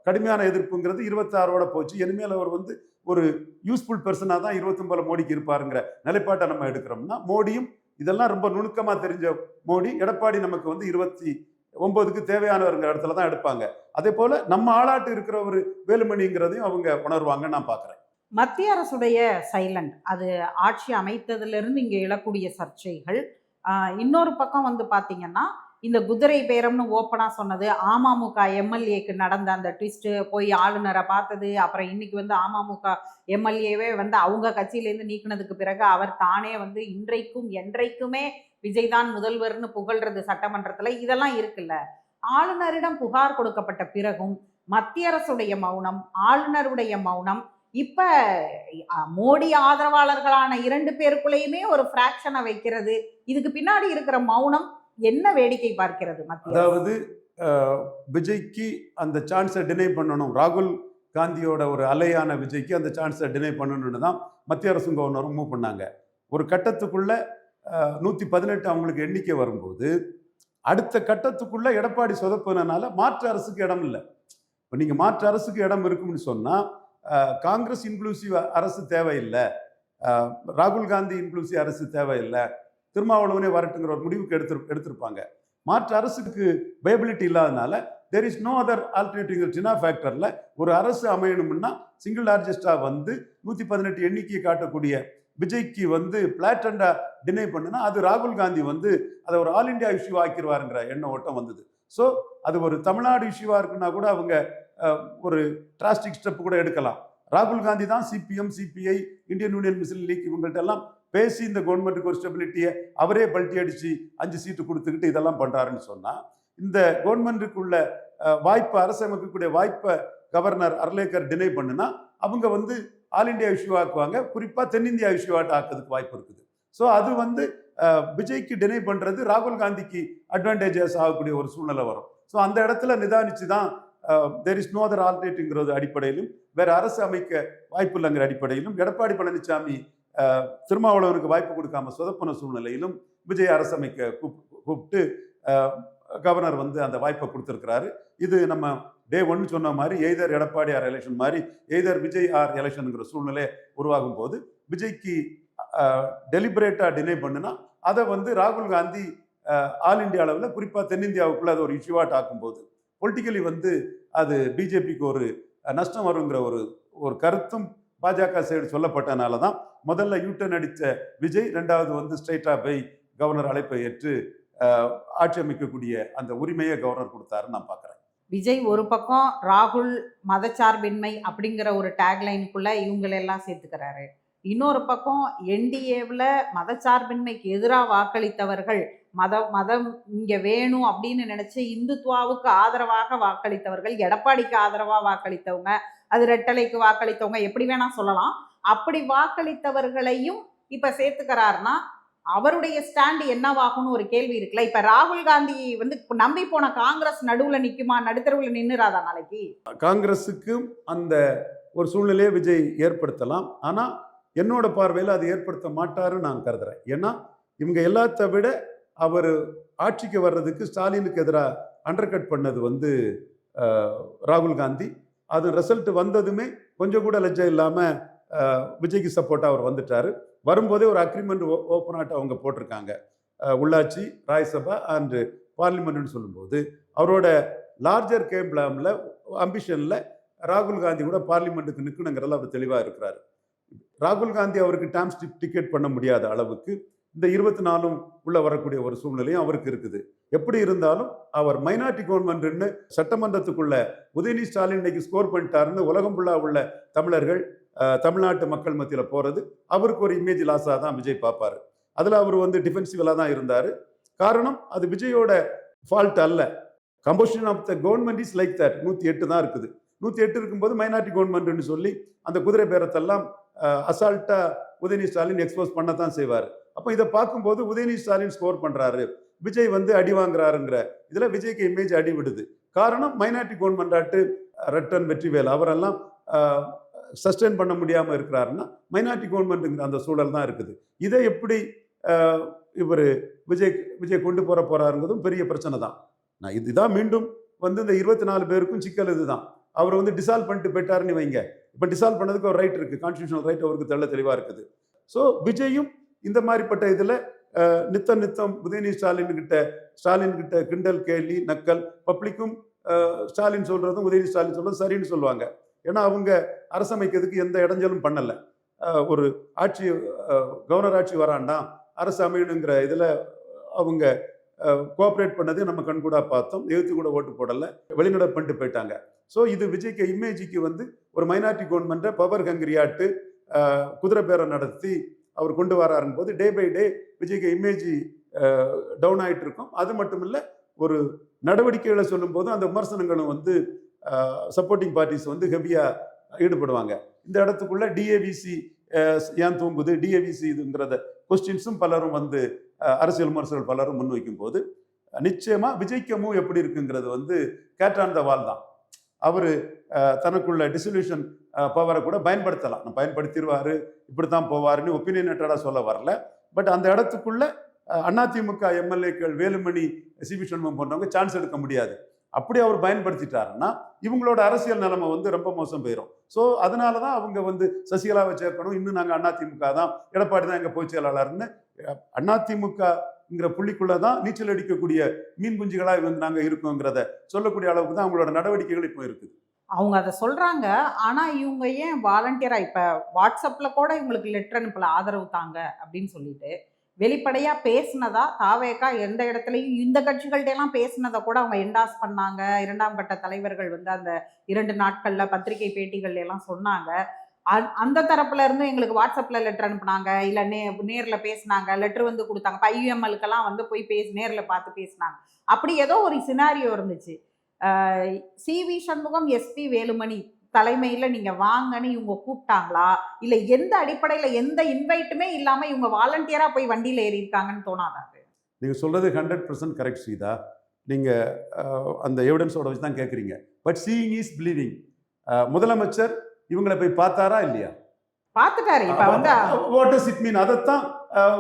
[SPEAKER 2] கடுமையான எதிர்ப்புங்கிறது 26ஓட போச்சு. இனிமேல் அவர் வந்து ஒரு யூஸ்ஃபுல் பர்சனாக தான் 29 மோடிக்கு இருப்பாருங்கிற நிலைப்பாட்டை நம்ம எடுக்கிறோம்னா, மோடியும் இதெல்லாம் ரொம்ப நுணுக்கமாக தெரிஞ்ச மோடி எடப்பாடி நமக்கு வந்து 29க்கு தேவையானவருங்கிற இடத்துல தான் எடுப்பாங்க. அதே போல் நம்ம ஆளாட்டு இருக்கிற ஒரு வேலுமணிங்கிறதையும் அவங்க உணர்வாங்கன்னு நான் பார்க்குறேன்.
[SPEAKER 1] மத்திய அரசுடைய சைலண்ட், அது ஆட்சி அமைத்ததிலிருந்து இங்கே எழக்கூடிய சர்ச்சைகள். இன்னொரு பக்கம் வந்து பார்த்தீங்கன்னா, இந்த குதிரை பேரம்னு ஓப்பனாக சொன்னது, அமமுக எம்எல்ஏக்கு நடந்த அந்த ட்விஸ்ட்டு, போய் ஆளுநரை பார்த்தது, அப்புறம் இன்னைக்கு வந்து அமமுக எம்எல்ஏவே வந்து அவங்க கட்சியிலேருந்து நீக்கினதுக்கு பிறகு அவர் தானே வந்து இன்றைக்கும் என்றைக்குமே விஜய் தான் முதல்வர்னு புகழ்றது சட்டமன்றத்தில், இதெல்லாம் இருக்குல்ல. ஆளுநரிடம் புகார் கொடுக்கப்பட்ட பிறகும் மத்திய அரசுடைய மௌனம், ஆளுநருடைய மௌனம், இப்ப மோடி ஆதரவாளர்களான 2 பேருக்குள்ளேயுமே ஒரு ஃபிராக்ஷனை வைக்கிறது, இதுக்கு பின்னாடி இருக்கிற மௌனம் என்ன வேடிக்கை பார்க்கிறது மத்திய?
[SPEAKER 2] அதாவது விஜய்க்கு அந்த சான்ஸை டினை பண்ணணும், ராகுல் காந்தியோட ஒரு அலையான விஜய்க்கு அந்த சான்ஸை டினை பண்ணணும்னு தான் மத்திய அரசும் கவர்னரும் மூவ் பண்ணாங்க. ஒரு கட்டத்துக்குள்ள 118 அவங்களுக்கு எண்ணிக்கை வரும்போது அடுத்த கட்டத்துக்குள்ள எடப்பாடி சொதப்பினால மாற்று அரசுக்கு இடம் இல்லை. இப்போ நீங்கள் மாற்று அரசுக்கு இடம் இருக்கும்னு சொன்னால் காங்கிரஸ் இன்க்ளூசிவ் அரசு தேவையில்லை, ராகுல் காந்தி இன்க்ளூசிவ் அரசு தேவையில்லை, திருமாவளவனே வரட்டுங்கிற ஒரு முடிவுக்கு எடுத்திருப்பாங்க. மாற்று அரசுக்கு வயபிலிட்டி இல்லாதனால there is no other alternative. TINA ஃபேக்டரில் ஒரு அரசு அமையணும்னா சிங்கிள் லார்ஜஸ்டாக வந்து 118 எண்ணிக்கையை காட்டக்கூடிய விஜய்க்கு வந்து பிளாட்டண்டா டினை பண்ணுனா அது ராகுல் காந்தி வந்து அதை ஒரு ஆல் இண்டியா இஷ்யூ ஆக்கிடுவாருங்கிற எண்ண ஓட்டம் வந்தது. ஸோ அது ஒரு தமிழ்நாடு இஷ்யூவாக இருக்குன்னா கூட அவங்க ஒரு டிராஸ்டிக் ஸ்டெப் கூட எடுக்கலாம். ராகுல் காந்தி தான் சிபிஎம், சிபிஐ, இந்தியன் யூனியன் முஸ்லீம் லீக் இவங்கள்ட்ட எல்லாம் பேசி இந்த கவர்மெண்ட்டுக்கு ஒரு ஸ்டெபிலிட்டியை அவரே பல்ட்டி அடித்து 5 சீட்டு கொடுத்துக்கிட்டு இதெல்லாம் பண்ணுறாருன்னு சொன்னால் இந்த கவர்மெண்ட்டுக்குள்ள வாய்ப்பை, அரசமைக்கக்கூடிய வாய்ப்பை கவர்னர் அர்லேக்கர் டினை பண்ணுனா அவங்க வந்து ஆல் இண்டியா இஷ்யூ ஆக்குவாங்க, குறிப்பாக தென்னிந்தியா இஷ்யூவாட்டு ஆக்கிறதுக்கு வாய்ப்பு இருக்குது. ஸோ அது வந்து விஜய்க்கு டினை பண்ணுறது ராகுல் காந்திக்கு அட்வான்டேஜஸ் ஆகக்கூடிய ஒரு சூழ்நிலை வரும். ஸோ அந்த இடத்துல நிதானிச்சு தான் தேர் இஸ் நோ அதர் ஆல்டர்னேட்டிவ்ங்கிறது அடிப்படையிலும், வேற அரசு அமைக்க வாய்ப்பு இல்லைங்கிற அடிப்படையிலும், எடப்பாடி பழனிசாமி திருமாவளவனுக்கு வாய்ப்பு கொடுக்காம சொதப்பன சூழ்நிலையிலும் விஜய் அரசு அமைக்க கூப்பிட்டு கவர்னர் வந்து அந்த வாய்ப்பை கொடுத்துருக்கிறாரு. இது நம்ம டே 1 சொன்ன மாதிரி எய்தர் எடப்பாடி ஆர் எலெக்ஷன் மாதிரி எய்தர் விஜய் ஆர் எலெக்ஷனுங்கிற சூழ்நிலை உருவாகும் போது விஜய்க்கு டெலிபரேட்டா டினை பண்ணுனா அதை வந்து ராகுல் காந்தி ஆல் இண்டியா அளவில் குறிப்பாக தென்னிந்தியாவுக்குள்ள அது ஒரு இஷ்யூவாட் ஆக்கும்போது பொலிட்டிக்கலி வந்து அது பிஜேபிக்கு ஒரு நஷ்டம் வருங்கிற ஒரு கருத்தும் பாஜக சைடு சொல்லப்பட்டனால தான் முதல்ல யூட்டன் அடித்த விஜய் ரெண்டாவது வந்து ஸ்ட்ரைட்டாக போய் கவர்னர் அழைப்பை ஏற்று ஆட்சி அமைக்கக்கூடிய அந்த உரிமையை கவர்னர் கொடுத்தாருன்னு நான் பார்க்குறேன்.
[SPEAKER 1] விஜய் ஒரு பக்கம் ராகுல் மதச்சார்பின்மை அப்படிங்கிற ஒரு டேக்லைனுக்குள்ள இவங்களெல்லாம் சேர்த்துக்கிறாரு. இன்னொரு பக்கம் என்டிஏவில் மதச்சார்பின்மைக்கு எதிராக வாக்களித்தவர்கள், மதம் இங்கே வேணும் அப்படின்னு நினச்சி இந்துத்துவாவுக்கு ஆதரவாக வாக்களித்தவர்கள், எடப்பாடிக்கு ஆதரவாக வாக்களித்தவங்க, அது ரெட்டலைக்கு வாக்களித்தவங்க, எப்படி வேணா சொல்லலாம். அப்படி வாக்களித்தவர்களையும் இப்போ சேர்த்துக்கிறாருன்னா அவருடைய ஸ்டாண்ட் என்னவாகும்னு ஒரு கேள்வி இருக்குல்ல. இப்ப ராகுல் காந்தி வந்து நம்பி போன காங்கிரஸ் நடுவுல நிக்குமா, நடுத்தரவுல நின்னுறாதா நாளைக்கு?
[SPEAKER 2] காங்கிரஸுக்கும் அந்த ஒரு சூழ்நிலையை விஜய் ஏற்படுத்தலாம். ஆனா என்னோட பார்வையில் அது ஏற்படுத்த மாட்டாருன்னு நான் கருதுறேன். ஏன்னா இவங்க எல்லாத்த விட அவர் ஆட்சிக்கு வர்றதுக்கு ஸ்டாலினுக்கு எதிராக அண்டர்கட் பண்ணது வந்து ராகுல் காந்தி. அது ரிசல்ட் வந்ததுமே கொஞ்சம் கூட லஜ்ஜை இல்லாமல் விஜய்க்கு சப்போர்ட்டாக அவர் வந்துட்டார். வரும்போதே ஒரு அக்ரிமெண்ட் ஓப்பனாக அவங்க போட்டிருக்காங்க. உள்ளாட்சி, ராஜ்யசபா அண்டு பார்லிமெண்ட்னு சொல்லும்போது அவரோட லார்ஜர் கேம் பிளானில் அம்பிஷனில் ராகுல் காந்தி கூட பார்லிமெண்ட்டுக்கு நிற்கணுங்கிறதுல அவர் தெளிவாக இருக்கிறார். ராகுல் காந்தி அவருக்கு டாம் டிக்கெட் பண்ண முடியாத அளவுக்கு இந்த 24 உள்ள வரக்கூடிய ஒரு சூழ்நிலையும் அவருக்கு இருக்குது. எப்படி இருந்தாலும் அவர் மைனாரிட்டி கவர்மெண்ட்னு சட்டமன்றத்துக்குள்ள உதயநிதி ஸ்டாலின் இன்னைக்கு ஸ்கோர் பண்ணிட்டாருன்னு உலகம் ஃபுல்லாக உள்ள தமிழர்கள், தமிழ்நாட்டு மக்கள் மத்தியில் போகிறது அவருக்கு ஒரு இமேஜ் லாஸாக தான் விஜய் பார்ப்பார். அதில் அவர் வந்து டிஃபென்சிவலாக தான் இருந்தார். காரணம் அது விஜயோட ஃபால்ட் அல்ல. Composition of the government is like that. 108 தான் இருக்குது. 108 இருக்கும்போது மைனாரிட்டி கவர்மெண்ட்னு சொல்லி அந்த குதிரை பேரத்தெல்லாம் அசால்ட்டாக உதயநிதி ஸ்டாலின் எக்ஸ்போஸ் பண்ணத்தான் செய்வார். அப்போ இதை பார்க்கும்போது உதயநிதி ஸ்டாலின் ஸ்கோர் பண்ணுறாரு, விஜய் வந்து அடி வாங்குறாருங்கிற இதில் விஜய்க்கு இமேஜ் அடி விடுது. காரணம் மைனாரிட்டி கவர்மெண்டாட்டு ரெட்டன் வெற்றிவேல் அவரெல்லாம் சஸ்டெயின் பண்ண முடியாமல் இருக்கிறாருன்னா மைனாரிட்டி கவர்மெண்ட்டுங்கிற அந்த சூழல் தான் இருக்குது. இதை எப்படி இவர் விஜய் கொண்டு போறாருங்கிறதும் பெரிய பிரச்சனை தான். நான் இதுதான் மீண்டும் வந்து இந்த 24 பேருக்கும் சிக்கல் இதுதான். அவர் வந்து டிசால்வ் பண்ணிட்டு போயிட்டாருன்னு வைங்க. இப்போ டிசால்வ் பண்ணதுக்கு ஒரு ரைட் இருக்குது, கான்ஸ்டியூஷனல் ரைட் அவருக்கு தெளிவாக இருக்குது. ஸோ விஜயும் இந்த மாதிரிப்பட்ட இதில் நித்தம் உதயநிதி ஸ்டாலின் கிட்ட கிண்டல், கேலி, நக்கல், பப்ளிக்கும் ஸ்டாலின் சொல்றதும் உதயநிதி ஸ்டாலின் சொல்றதும் சரின்னு சொல்லுவாங்க. ஏன்னா அவங்க அரசமைக்கிறதுக்கு எந்த இடைஞ்சலும் பண்ணலை. ஒரு ஆட்சி கவர்னர் ஆட்சி வராண்டாம் அரசு அமையணுங்கிற இதில் அவங்க கோஆப்ரேட் பண்ணதே நம்ம கண்கூடா பார்த்தோம். எழுத்து கூட ஓட்டு போடலை, வெளிநடப்பு பண்ணிட்டு போயிட்டாங்க. ஸோ இது விஜய்க்கு இமேஜுக்கு வந்து ஒரு மைனாரிட்டி கவர்மெண்ட்டை பவர் ஹங்கிரியாட்டு குதிரை பேரம் நடத்தி அவர் கொண்டு வராருங்க போது டே பை டே விஜய்க்கு இமேஜ் டவுன் ஆகிட்டு இருக்கும். அது மட்டும் இல்லை, ஒரு நடவடிக்கைகளை சொல்லும் போதும் அந்த விமர்சனங்களும் வந்து சப்போர்ட்டிங் பார்ட்டிஸ் வந்து ஹெவியாக ஈடுபடுவாங்க. இந்த இடத்துக்குள்ள டிஏவிசி ஏன் தூங்குது, டிஏவிசி இதுங்கிறத கொஸ்டின்ஸும் பலரும் வந்து அரசியல் விமர்சகர்கள் பலரும் முன்வைக்கும் போது நிச்சயமா விஜய்க்கு மூவ் எப்படி இருக்குங்கிறது வந்து கேட் ஆன் த வால் தான். அவர் தனக்குள்ள டிசல்யூஷன் பவரை கூட பயன்படுத்தலாம், பயன்படுத்திடுவார், இப்படித்தான் போவாருன்னு ஒப்பீனியனேட்டடாக சொல்ல வரல. பட் அந்த இடத்துக்குள்ள அதிமுக எம்எல்ஏக்கள் வேலுமணி, சிவி சண்முகம் போன்றவங்க சான்ஸ் எடுக்க முடியாது. அப்படி அவர் பயன்படுத்திட்டாருன்னா இவங்களோட அரசியல் நிலைமை வந்து ரொம்ப மோசம் போயிடும். ஸோ அதனால தான் அவங்க வந்து சசிகலாவை சேர்க்கணும், இன்னும் நாங்கள் அதிமுக தான், எடப்பாடி தான் எங்கள் பொதுச் செயலாளர்னு அதிமுகங்கிற புள்ளிக்குள்ள தான் நீச்சல் அடிக்கக்கூடிய மீன் குஞ்சுகளாக வந்து நாங்கள் இருக்கோங்கிறத சொல்லக்கூடிய அளவுக்கு தான் அவங்களோட நடவடிக்கைகள் இப்போ இருக்குது.
[SPEAKER 1] அவங்க அத சொல்றாங்க. ஆனா, இவங்க ஏன் வாலண்டியரா இப்ப WhatsAppல கூட இவங்களுக்கு லெட்டர் அனுப்பல, ஆதரவு தாங்க அப்படின்னு சொல்லிட்டு. வெளிப்படையா பேசினதா தாவேகா எந்த இடத்துலயும் இந்த கட்சிகள்ட்ட எல்லாம் பேசினத கூட அவங்க என்டார்ஸ் பண்ணாங்க. 2ஆம் கட்ட தலைவர்கள் வந்து அந்த 2 நாட்கள்ல பத்திரிகை பேட்டிகள்ல எல்லாம் சொன்னாங்க. அந்த தரப்புல இருந்து எங்களுக்கு WhatsAppல லெட்டர் அனுப்புனாங்க. இல்ல நேர்ல பேசினாங்க. லெட்டர் வந்து குடுத்தாங்க. இப்ப IUMLக்கெல்லாம் வந்து போய் நேர்ல பார்த்து பேசினாங்க. அப்படி ஏதோ ஒரு சினாரியோ இருந்துச்சு. சி.வி. சண்முகம், எஸ்.பி. வேலுமணி தலைமையில நீங்க வாங்கன்னு இவங்க கூப்பிட்டாங்களா? இல்ல எந்த அடிப்படையில எந்த இன்வைட்டுமே இல்லாம இவங்க வாலண்டியரா போய் வண்டியில ஏறி இருக்காங்கன்னு தோணாதா?
[SPEAKER 2] நீங்க சொல்றது 100% கரெக்ட் சீதா. நீங்க அந்த எவிடன்ஸோட வச்சு தான் கேட்குறீங்க. But seeing is believing. முதலமைச்சர் இவங்களை போய் பார்த்தாரா இல்லையா?
[SPEAKER 1] பார்த்துட்டாரு. இப்ப வந்து
[SPEAKER 2] வாட் டஸ் இட் மீன்? அதைத்தான்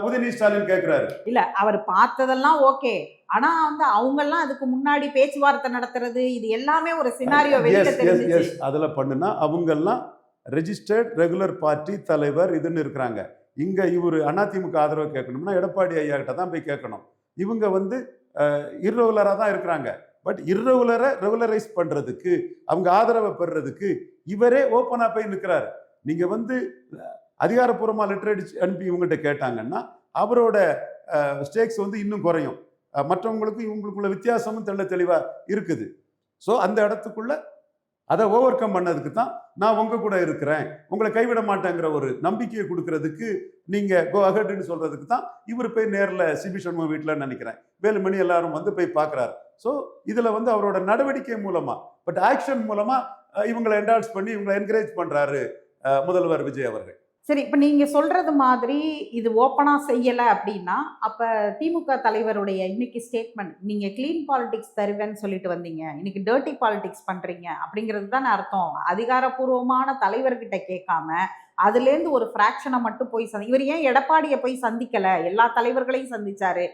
[SPEAKER 2] உதயநிதி ஸ்டாலின் கேட்கிறாரு.
[SPEAKER 1] இல்ல அவர் பார்த்ததெல்லாம் ஓகே. ஆனா வந்து அவங்கெல்லாம் அதுக்கு முன்னாடி பேச்சுவார்த்தை நடத்துறது இது எல்லாமே ஒரு சினாரியோ வெளியில தெரிஞ்சுச்சு.
[SPEAKER 2] அதுல பண்ணுனா அவங்கெல்லாம் ரெஜிஸ்டர்ட் ரெகுலர் பார்ட்டி தலைவர் இதுன்னு இருக்கிறாங்க. இங்க இவர் அதிமுக ஆதரவு கேட்கணும்னா எடப்பாடி ஐயா கிட்ட தான் போய் கேட்கணும். இவங்க வந்து இர்ரெகுலரா தான் இருக்கிறாங்க. பட் இர்ரெகுலரை ரெகுலரைஸ் பண்றதுக்கு அவங்க ஆதரவை பெறுறதுக்கு இவரே ஓப்பனா போய் நிற்கிறாரு. நீங்க வந்து அதிகாரப்பூர்வமா லெட்டர் அனுப்பி இவங்ககிட்ட கேட்டாங்கன்னா அவரோட ஸ்டேக்ஸ் வந்து இன்னும் குறையும். மற்றவங்களுக்கும் இவங்களுக்குள்ள வித்தியாசமும் தெளிவா இருக்குது. ஸோ அந்த இடத்துக்குள்ள அதை ஓவர் கம் பண்ணதுக்கு தான் நான் உங்க கூட இருக்கிறேன், உங்களை கைவிட மாட்டேங்கிற ஒரு நம்பிக்கையை கொடுக்கறதுக்கு நீங்க கோ அஹெட்னு சொல்றதுக்கு தான் இவர் போய் நேரில் சி.வி. சண்முகம் வீட்டில் நினைக்கிறேன் வேலுமணி எல்லாரும் வந்து போய் பார்க்குறாரு. ஸோ இதுல வந்து அவரோட நடவடிக்கை மூலமா பட் ஆக்ஷன் மூலமா இவங்களை என்டால்ஸ் பண்ணி இவங்களை என்கரேஜ் பண்றாரு முதல்வர் விஜய் அவர்கள்.
[SPEAKER 1] சரி, இப்ப நீங்க சொல்றது மாதிரி இது ஓப்பனா செய்யல அப்படின்னா அப்ப திமுக தலைவருடைய இன்னைக்கு ஸ்டேட்மெண்ட், நீங்க கிளீன் பாலிடிக்ஸ் தருவேன்னு சொல்லிட்டு வந்தீங்க, இன்னைக்கு டர்ட்டி பாலிடிக்ஸ் பண்றீங்க அப்படிங்கிறது தானே அர்த்தம். அதிகாரப்பூர்வமான தலைவர்கிட்ட கேட்காம அதுல இருந்து ஒரு ஃபிராக்ஷனை மட்டும் போய் இவர் ஏன் எடப்பாடியை போய் சந்திக்கல? எல்லா தலைவர்களையும் சந்திச்சாரு.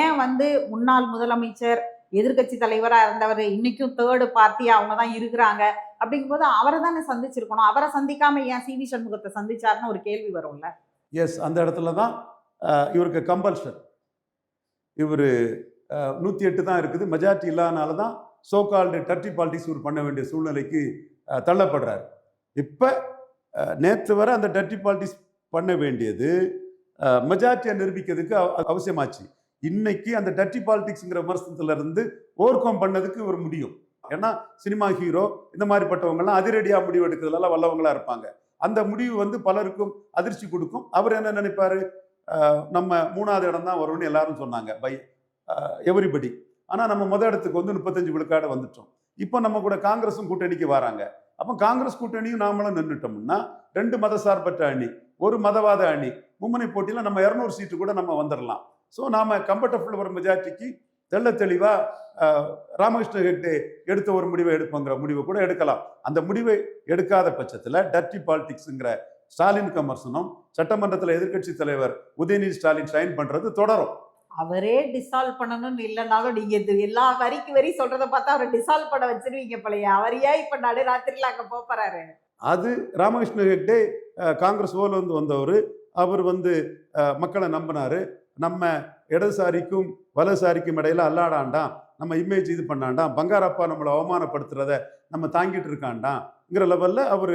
[SPEAKER 1] ஏன் வந்து முன்னாள் முதலமைச்சர் எதிர்கட்சி தலைவரா இருந்தவர் இன்னைக்கும் தேர்டு பார்ட்டியா அவங்க தான் இருக்கிறாங்க அப்படிங்கும்போது அவரை தானே சந்திச்சிருக்கணும். அவரை சந்திக்காம ஏன் சி.வி. சண்முகத்தை சந்திச்சாருன்னு ஒரு கேள்வி வரும்ல.
[SPEAKER 2] எஸ், அந்த இடத்துல தான் இவருக்கு கம்பல்ஷன். இவர் 108 தான் இருக்குது, மெஜாரிட்டி இல்லாதனால தான் சோ கால்டு டர்ட்டி பாலிடிக்ஸ் இவர் பண்ண வேண்டிய சூழ்நிலைக்கு தள்ளப்படுறாரு. இப்போ நேற்று வரை அந்த டர்ட்டி பாலிடிக்ஸ் பண்ண வேண்டியது மெஜாரிட்டியை நிரூபிக்கிறதுக்கு அவசியமாச்சு. இன்னைக்கு அந்த டர்ட்டி பாலிடிக்ஸ்ங்கிற விமர்சனத்துல இருந்து ஓவர் கம் பண்ணதுக்கு ஒரு முடியும். ஏன்னா சினிமா ஹீரோ இந்த மாதிரிப்பட்டவங்கலாம் அதிரடியா முடிவு எடுக்கிறதுல வல்லவங்களா இருப்பாங்க. அந்த முடிவு வந்து பலருக்கும் அதிர்ச்சி கொடுக்கும். அவர் என்ன நினைப்பாரு, நம்ம 3வது இடம் தான் வரும்னு எல்லாரும் சொன்னாங்க பை எவரிபடி. ஆனா நம்ம முதல் இடத்துக்கு வந்து 35 விழுக்காடு வந்துட்டோம். இப்போ நம்ம கூட காங்கிரஸும் கூட்டணிக்கு வராங்க. அப்போ காங்கிரஸ் கூட்டணியும் நாமளும் நின்றுட்டோம்னா 2 மதசார்பற்ற அணி, ஒரு மதவாத அணி, மும்முனை போட்டியில நம்ம 200 சீட்டு கூட நம்ம வந்துடலாம். ஸோ நாம கம்ஃபர்டபுள் ஒரு மெஜாரிட்டிக்கு தெளிவா ராமகிருஷ்ண ஹெக்டே எடுத்த ஒரு முடிவை எடுப்போங்கிற முடிவை கூட எடுக்கலாம். அந்த முடிவை எடுக்காத பட்சத்தில் டர்ட்டி பாலிடிக்ஸ்ங்கிற ஸ்டாலின் விமர்சனம் சட்டமன்றத்தில் எதிர்கட்சி தலைவர் உதயநிதி ஸ்டாலின் சைன் பண்றது தொடரும்.
[SPEAKER 1] அவரே டிசால்வ் பண்ணணும்னு இல்லைனாலும் நீங்க எல்லா வரி சொல்றதை பார்த்தா அவரை டிசால்வ் பண்ண வச்சிருவீங்க போலயே. அவர் ஏன் இப்ப நடுராத்திரில அங்க போறாரு? அது
[SPEAKER 2] ராமகிருஷ்ண ஹெக்டே காங்கிரஸ் ஓல வந்து வந்தவர். அவர் வந்து மக்களை நம்பினாரு. நம்ம இடதுசாரிக்கும் வலதுசாரிக்கும் இடையில அல்லாடாண்டாம், நம்ம இமேஜ் இது பண்ணாண்டாம், பங்காரப்பா நம்மளை அவமானப்படுத்துறத நம்ம தாங்கிட்டு இருக்காண்டாங்கிற லெவல்ல அவர்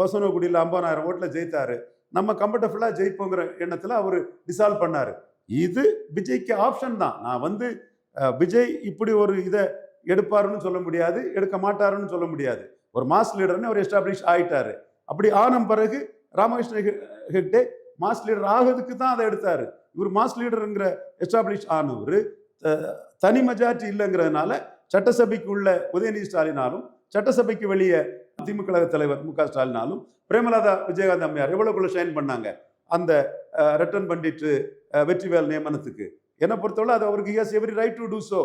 [SPEAKER 2] பசுனகுடியில் 50,000 ஓட்டுல ஜெயித்தாரு. நம்ம கம்ஃபர்டபுளா ஜெயிப்போங்கிற எண்ணத்துல அவர் டிசால்வ் பண்ணாரு. இது விஜய்க்கு ஆப்ஷன் தான். நான் வந்து விஜய் இப்படி ஒரு இதை எடுப்பாருன்னு சொல்ல முடியாது, எடுக்க மாட்டாருன்னு சொல்ல முடியாது. ஒரு மாஸ் லீடர்னு அவர் எஸ்டாப்ளிஷ் ஆயிட்டாரு. அப்படி ஆன பிறகு ராமகிருஷ்ண ஹெக்டே மாஸ் லீடர் ஆகிறதுக்கு தான் அதை எடுத்தாரு. இவர் மாஸ் லீடருங்கிற எஸ்டாப்ளிஷ் ஆனவர் தனி மெஜாரிட்டி இல்லைங்கிறதுனால சட்டசபைக்கு உள்ள உதயநிதி ஸ்டாலினாலும் சட்டசபைக்கு வெளியே திமுக தலைவர் மு.க. ஸ்டாலினாலும் பிரேமலதா விஜயகாந்த் அம்மையார் எவ்வளவுக்குள்ள ஷைன் பண்ணாங்க அந்த ரிட்டர்ன் பண்ணிட்டு வெற்றிவேல் நியமனத்துக்கு. என்னை பொறுத்தவரை அது அவருக்கு has every right to do so.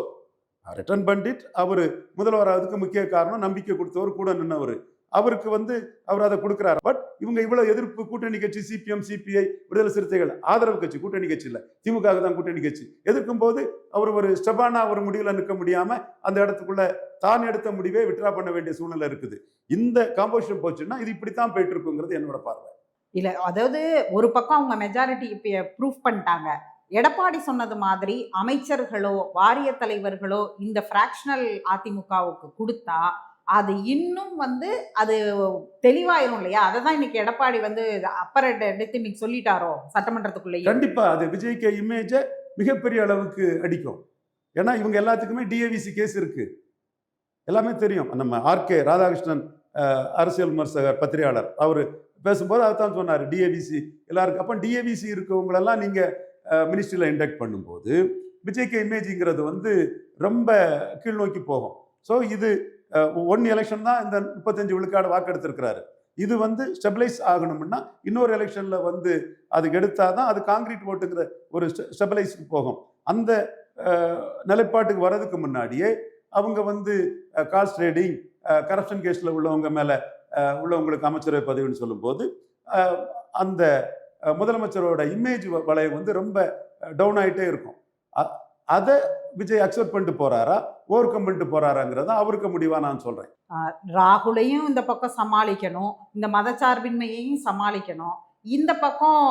[SPEAKER 2] Return பண்டிட் அவர் முதல்வராவதுக்கு முக்கிய காரணம் நம்பிக்கை கொடுத்தவர், கூட நின்றவர். அவருக்கு வந்து அவர் அதை கொடுக்குறாரு. பட் இவங்க இவ்வளவு எதிர்ப்பு, கூட்டணி கட்சி சிபிஎம், சிபிஐ, விடுதலை சிறுத்தைகள் ஆதரவு கட்சி, கூட்டணி கட்சி இல்லை, திமுக தான் கூட்டணி கட்சி, எதிர்க்கும் போது அவர் ஒரு ஸ்டெபானா ஒரு முடிவில் நிற்க முடியாம அந்த இடத்துக்குள்ள தான் எடுத்த முடிவை விட்ரா பண்ண வேண்டிய சூழ்நிலை இருக்குது. இந்த காம்போசிஷன் போச்சுன்னா இது இப்படித்தான் போயிட்டு இருக்குங்கிறது என்னோட பார்வை.
[SPEAKER 1] இல்ல அதாவது ஒரு பக்கம் அவங்க மெஜாரிட்டி ப்ரூஃப் பண்ணிட்டாங்க. எடப்பாடி சொன்னது மாதிரி அமைச்சர்களோ வாரிய தலைவர்களோ இந்த ஃப்ராக்ஷனல் அதிமுகவுக்கு கொடுத்தா அது இன்னும் வந்து அது தெளிவாயிரும் இல்லையா? அதை தான் இன்னைக்கு எடப்பாடி வந்து அப்பர் எடுத்து இன்னைக்கு சொல்லிட்டாரோ சட்டமன்றத்துக்குள்ளேயே.
[SPEAKER 2] கண்டிப்பா அது விஜய்க்கு இமேஜை மிகப்பெரிய அளவுக்கு அடிக்கும். ஏன்னா இவங்க எல்லாத்துக்குமே டிஏவிசி கேஸ் இருக்கு, எல்லாமே தெரியும். நம்ம ஆர்கே ராதாகிருஷ்ணன் அரசியல் விமர்சகர் பத்திரிகையாளர் அவர் பேசும்போது அதான் சொன்னார், டிஏவிசி எல்லாருக்கும். அப்போ டிஏவிசி இருக்கவங்களெல்லாம் நீங்கள் மினிஸ்ட்ரியில் இண்டக்ட் பண்ணும்போது விஜய்க்கு இமேஜுங்கிறது வந்து ரொம்ப கீழ் நோக்கி போகும். ஸோ இது ஒன் எலெக்ஷன் தான் இந்த 35 விழுக்காடு வாக்கெடுத்திருக்கிறாரு. இது வந்து ஸ்டெபிலைஸ் ஆகணும்னா இன்னொரு எலெக்ஷனில் வந்து அதுக்கு எடுத்தால் தான் அது காங்கிரீட் ஓட்டுங்கிற ஒரு ஸ்டெபிலைஸ்க்கு போகும். அந்த நிலைப்பாட்டுக்கு வர்றதுக்கு முன்னாடியே அவங்க வந்து காஸ்ட் ட்ரேடிங், கரப்ஷன் கேஸில் உள்ளவங்க மேலே உள்ளவங்களுக்கு அமைச்சரவை பதவின்னு சொல்லும்போது அந்த முதலமைச்சரோட இமேஜ் வளையம் வந்து ரொம்ப டவுன் ஆகிட்டே இருக்கும். அதை விஜய் அக்செப்ட் பண்ணிட்டு போறாரா, ஓவர் கம் பண்ணிட்டு போறாராங்கிறத அவருக்கு முடிவா நான் சொல்றேன்.
[SPEAKER 1] ராகுலையும் இந்த பக்கம் சமாளிக்கணும், இந்த மதச்சார்பின்மையையும் சமாளிக்கணும், இந்த பக்கம்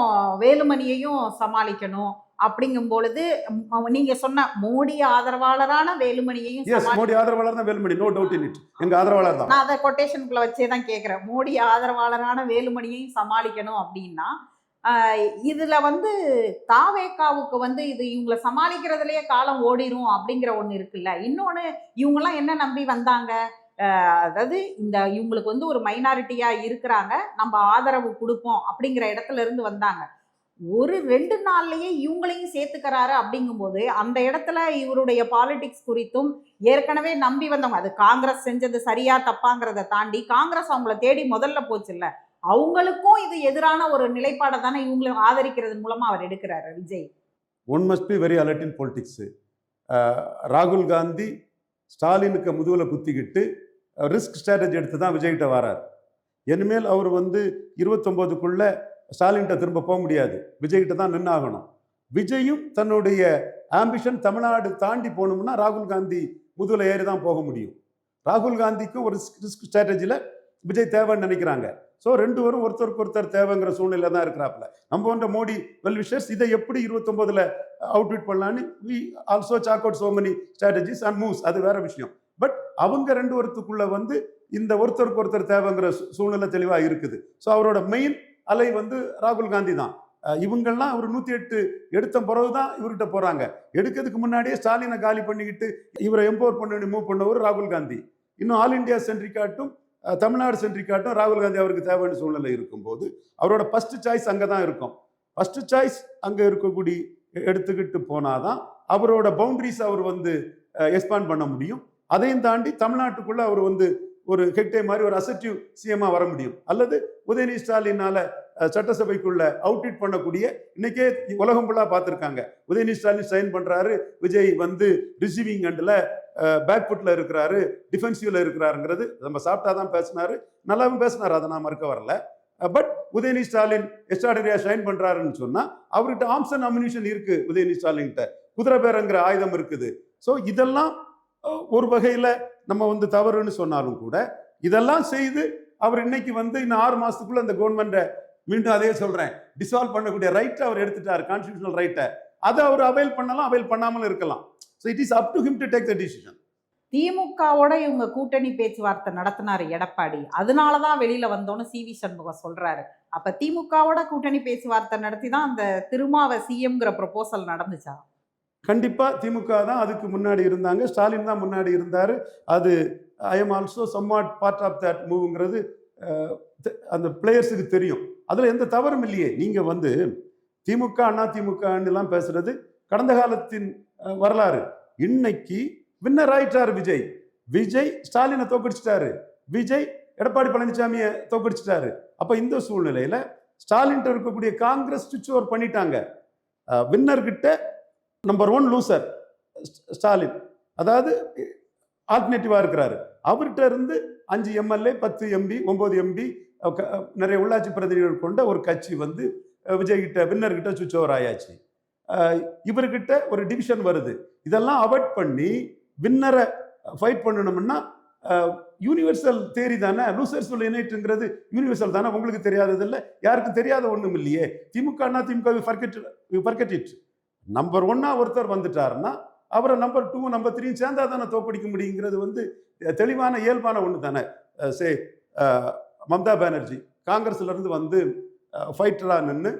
[SPEAKER 1] வேலுமணியையும் சமாளிக்கணும். அப்படிங்கும் பொழுது நீங்க சொன்ன மோடி ஆதரவாளரான வேலுமணியையும்
[SPEAKER 2] மோடி ஆதரவாளர் தான் Velumani, no doubt in it, எங்க ஆதரவாளர் தான்.
[SPEAKER 1] நான் அதை கொட்டேஷனுக்குள்ள வச்சே தான் கேட்கிறேன். மோடி ஆதரவாளரான வேலுமணியையும் சமாளிக்கணும் அப்படின்னா இதுல வந்து தாவேக்காவுக்கு வந்து இது இவங்களை சமாளிக்கிறதுலயே காலம் ஓடிரும் அப்படிங்கிற ஒண்ணு இருக்குல்ல. இன்னொன்னு இவங்கெல்லாம் என்ன நம்பி வந்தாங்க, அதாவது இந்த இவங்களுக்கு வந்து ஒரு மைனாரிட்டியா இருக்கிறாங்க, நம்ம ஆதரவு கொடுப்போம் அப்படிங்கிற இடத்துல இருந்து வந்தாங்க. ஒரு 2 நாள்லயே இவங்களையும் சேர்த்துக்கிறாரு அப்படிங்கும்போது அந்த இடத்துல இவருடைய பாலிடிக்ஸ் குறித்தும் ஏற்கனவே நம்பி வந்தவங்க, அது காங்கிரஸ் செஞ்சது சரியா தப்பாங்கிறத தாண்டி காங்கிரஸ் அவங்கள தேடி முதல்ல போச்சு இல்ல, அவங்களுக்கும் இது எதிரான ஒரு நிலைப்பாடை தானே இவங்களும் ஆதரிக்கிறது மூலமா அவர் எடுக்கிறாரு Vijay.
[SPEAKER 2] One must be very alert in politics. ராகுல் காந்தி ஸ்டாலினுக்கு முதுகுல குத்திக்கிட்டு ரிஸ்க் ஸ்ட்ராட்டஜி எடுத்து தான் விஜய்கிட்ட வரார். இனிமேல் அவர் வந்து 29க்குள்ள ஸ்டாலின்கிட்ட திரும்ப போக முடியாது, விஜய்கிட்ட தான் நின்னாகணும். விஜயும் தன்னுடைய ஆம்பிஷன் தமிழ்நாடு தாண்டி போகணும்னா ராகுல் காந்தி முதுகுல ஏறி தான் போக முடியும். ராகுல் காந்திக்கும் ஒரு ரிஸ்க் ஸ்ட்ராட்டஜியில் விஜய் தேவைன்னு நினைக்கிறாங்க. ஸோ 2 பேரும் ஒருத்தருக்கு ஒருத்தர் தேவைங்கிற சூழ்நிலை தான் இருக்கிறாப்புல. நம்ம வந்து மோடி வெல்விஷர்ஸ் இதை எப்படி 29ல் அவுட்விட் பண்ணலான்னு we also chalk out so many strategies and moves, அது வேற விஷயம். பட் அவங்க 2 பேருக்குள்ள வந்து இந்த ஒருத்தருக்கு ஒருத்தர் தேவைங்கிற சூழ்நிலை தெளிவாக இருக்குது. ஸோ அவரோட மெயின் அலை வந்து ராகுல் காந்தி தான். இவங்கெல்லாம் ஒரு 108 எடுத்த பிறகு தான் இவர்கிட்ட போறாங்க. எடுக்கிறதுக்கு முன்னாடியே ஸ்டாலினை காலி பண்ணிக்கிட்டு இவரை எம்பவர் பண்ணி மூவ் பண்ணவர் ராகுல் காந்தி. இன்னும் ஆல் இண்டியா சென்ட்ரிக்காட்டும் தமிழ்நாடு சென்ட்ரிக்காட்டும் ராகுல் காந்தி அவருக்கு தேவையான சூழ்நிலை இருக்கும்போது அவரோட ஃபர்ஸ்ட் சாய்ஸ் அங்கே தான் இருக்கும். ஃபர்ஸ்ட் சாய்ஸ் அங்கே இருக்கக்கூடிய எடுத்துக்கிட்டு போனாதான் அவரோட பவுண்டரிஸ் அவர் வந்து எக்ஸ்பாண்ட் பண்ண முடியும். அதையும் தாண்டி தமிழ்நாட்டுக்குள்ள அவர் வந்து ஒரு ஹெக்டே மாதிரி ஒரு அசெப்டிவ் சிஎம்மா வர முடியும். அல்லது உதயநிதி ஸ்டாலினால சட்டசபைக்குள்ள அவுட்விட் பண்ணக்கூடிய, இன்னைக்கே உலகம் ஃபுல்லாக பார்த்துருக்காங்க, உதயநிதி ஸ்டாலின் சைன் பண்றாரு, விஜய் வந்து ரிசீவிங் எண்டில் பேக் ஃபுட்ல இருக்கிறாரு, டிஃபென்சிவ்ல இருக்கிறாருங்கிறது நம்ம சாப்பிட்டா தான் பேசினாரு, நல்லாவும் பேசினாரு, அதை நான் மறுக்க வரல. But Udhayanidhi Stalin extraordinarily shine பண்றாருன்னு சொன்னா அவர்கிட்ட ஆர்ம்ஸ் அண்ட் அம்யூனிஷன் இருக்கு, உதயநிதி ஸ்டாலின்கிட்ட குதிரை பேரங்கிற ஆயுதம் இருக்குது. ஸோ இதெல்லாம் ஒரு வகையில நம்ம வந்து தவறுன்னு சொன்னாலும் கூட இதெல்லாம் செய்து அவர் இன்னைக்கு வந்து இன்னும் 6 மாசத்துக்குள்ள அந்த கவர்மெண்ட்டை, மீண்டும் அதே சொல்றேன், டிசால்வ் பண்ணக்கூடிய ரைட்டை அவர் எடுத்துட்டார், கான்ஸ்டிடியூஷனல் ரைட்டை. அதை அவர் அவைல் பண்ணலாம், அவைல் பண்ணாமலும் இருக்கலாம். So it is up to him to take the decision.
[SPEAKER 1] திமுகவோட இவங்க கூட்டணி பேச்சுவார்த்தை நடத்தினாரு எடப்பாடி, அதனாலதான் வெளியில வந்தோன்னு சிவி சண்முகம் சொல்றாரு. அப்ப திமுகவோட கூட்டணி பேச்சுவார்த்தை நடத்தி தான் அந்த திருமாவை சிஎம்ங்கிற ப்ரொபோசல் நடந்துச்சா?
[SPEAKER 2] கண்டிப்பா திமுக தான் அதுக்கு முன்னாடி இருந்தாங்க, ஸ்டாலின் தான் முன்னாடி இருந்தாரு. அது I am also somewhat part of that மூவ்ங்கிறது அந்த பிளேயர்ஸுக்கு தெரியும். அதுல எந்த தவறும் இல்லையே. நீங்க வந்து திமுக அண்ணா திமுகன்னு எல்லாம் பேசுறது கடந்த காலத்தின் வரலாறு. இன்னைக்கு வின்னர் ஆயிட்டாரு விஜய். விஜய் ஸ்டாலினை தோக்கடிச்சிட்டாரு, விஜய் எடப்பாடி பழனிசாமியை தோக்கடிச்சிட்டாரு. அப்ப இந்த சூழ்நிலையில ஸ்டாலின் இருக்கக்கூடிய காங்கிரஸ் சுவிட்ச் ஓவர் பண்ணிட்டாங்க. வின்னர் கிட்ட நம்பர் 1 லூசர் ஸ்டாலின், அதாவது ஆல்டர்னேட்டிவா இருக்கிறாரு. அவர்கிட்ட இருந்து 5 எம்எல்ஏ 10 எம்பி 9 எம்பி நிறைய உள்ளாட்சி பிரதிநிதிகள் கொண்ட ஒரு கட்சி வந்து விஜய்கிட்ட வின்னர்கிட்ட சுவிட்ச் ஓவர் ஆயாச்சு. இவர்கிட்ட ஒரு டிவிஷன் வருது. இதெல்லாம் அவாய்ட் பண்ணி வின்னரை ஃபைட் பண்ணணும்னா யூனிவர்சல் தேரி தானே, லூசர்ஸ் வில் யுனைட்ங்கிறது யூனிவர்சல் தானே. உங்களுக்கு தெரியாதது இல்லை, யாருக்கும் தெரியாத ஒன்றும் இல்லையே. திமுக ஃபர்கெட் இட். நம்பர் 1 ஒருத்தர் வந்துட்டாருன்னா அவரை நம்பர் 2 நம்பர் 3 சேர்ந்தா தானே தோப்படிக்க முடியுங்கிறது வந்து தெளிவான இயல்பான ஒன்று தானே. சே மம்தா பானர்ஜி காங்கிரஸ்ல இருந்து வந்து ஃபைட்டரா நின்று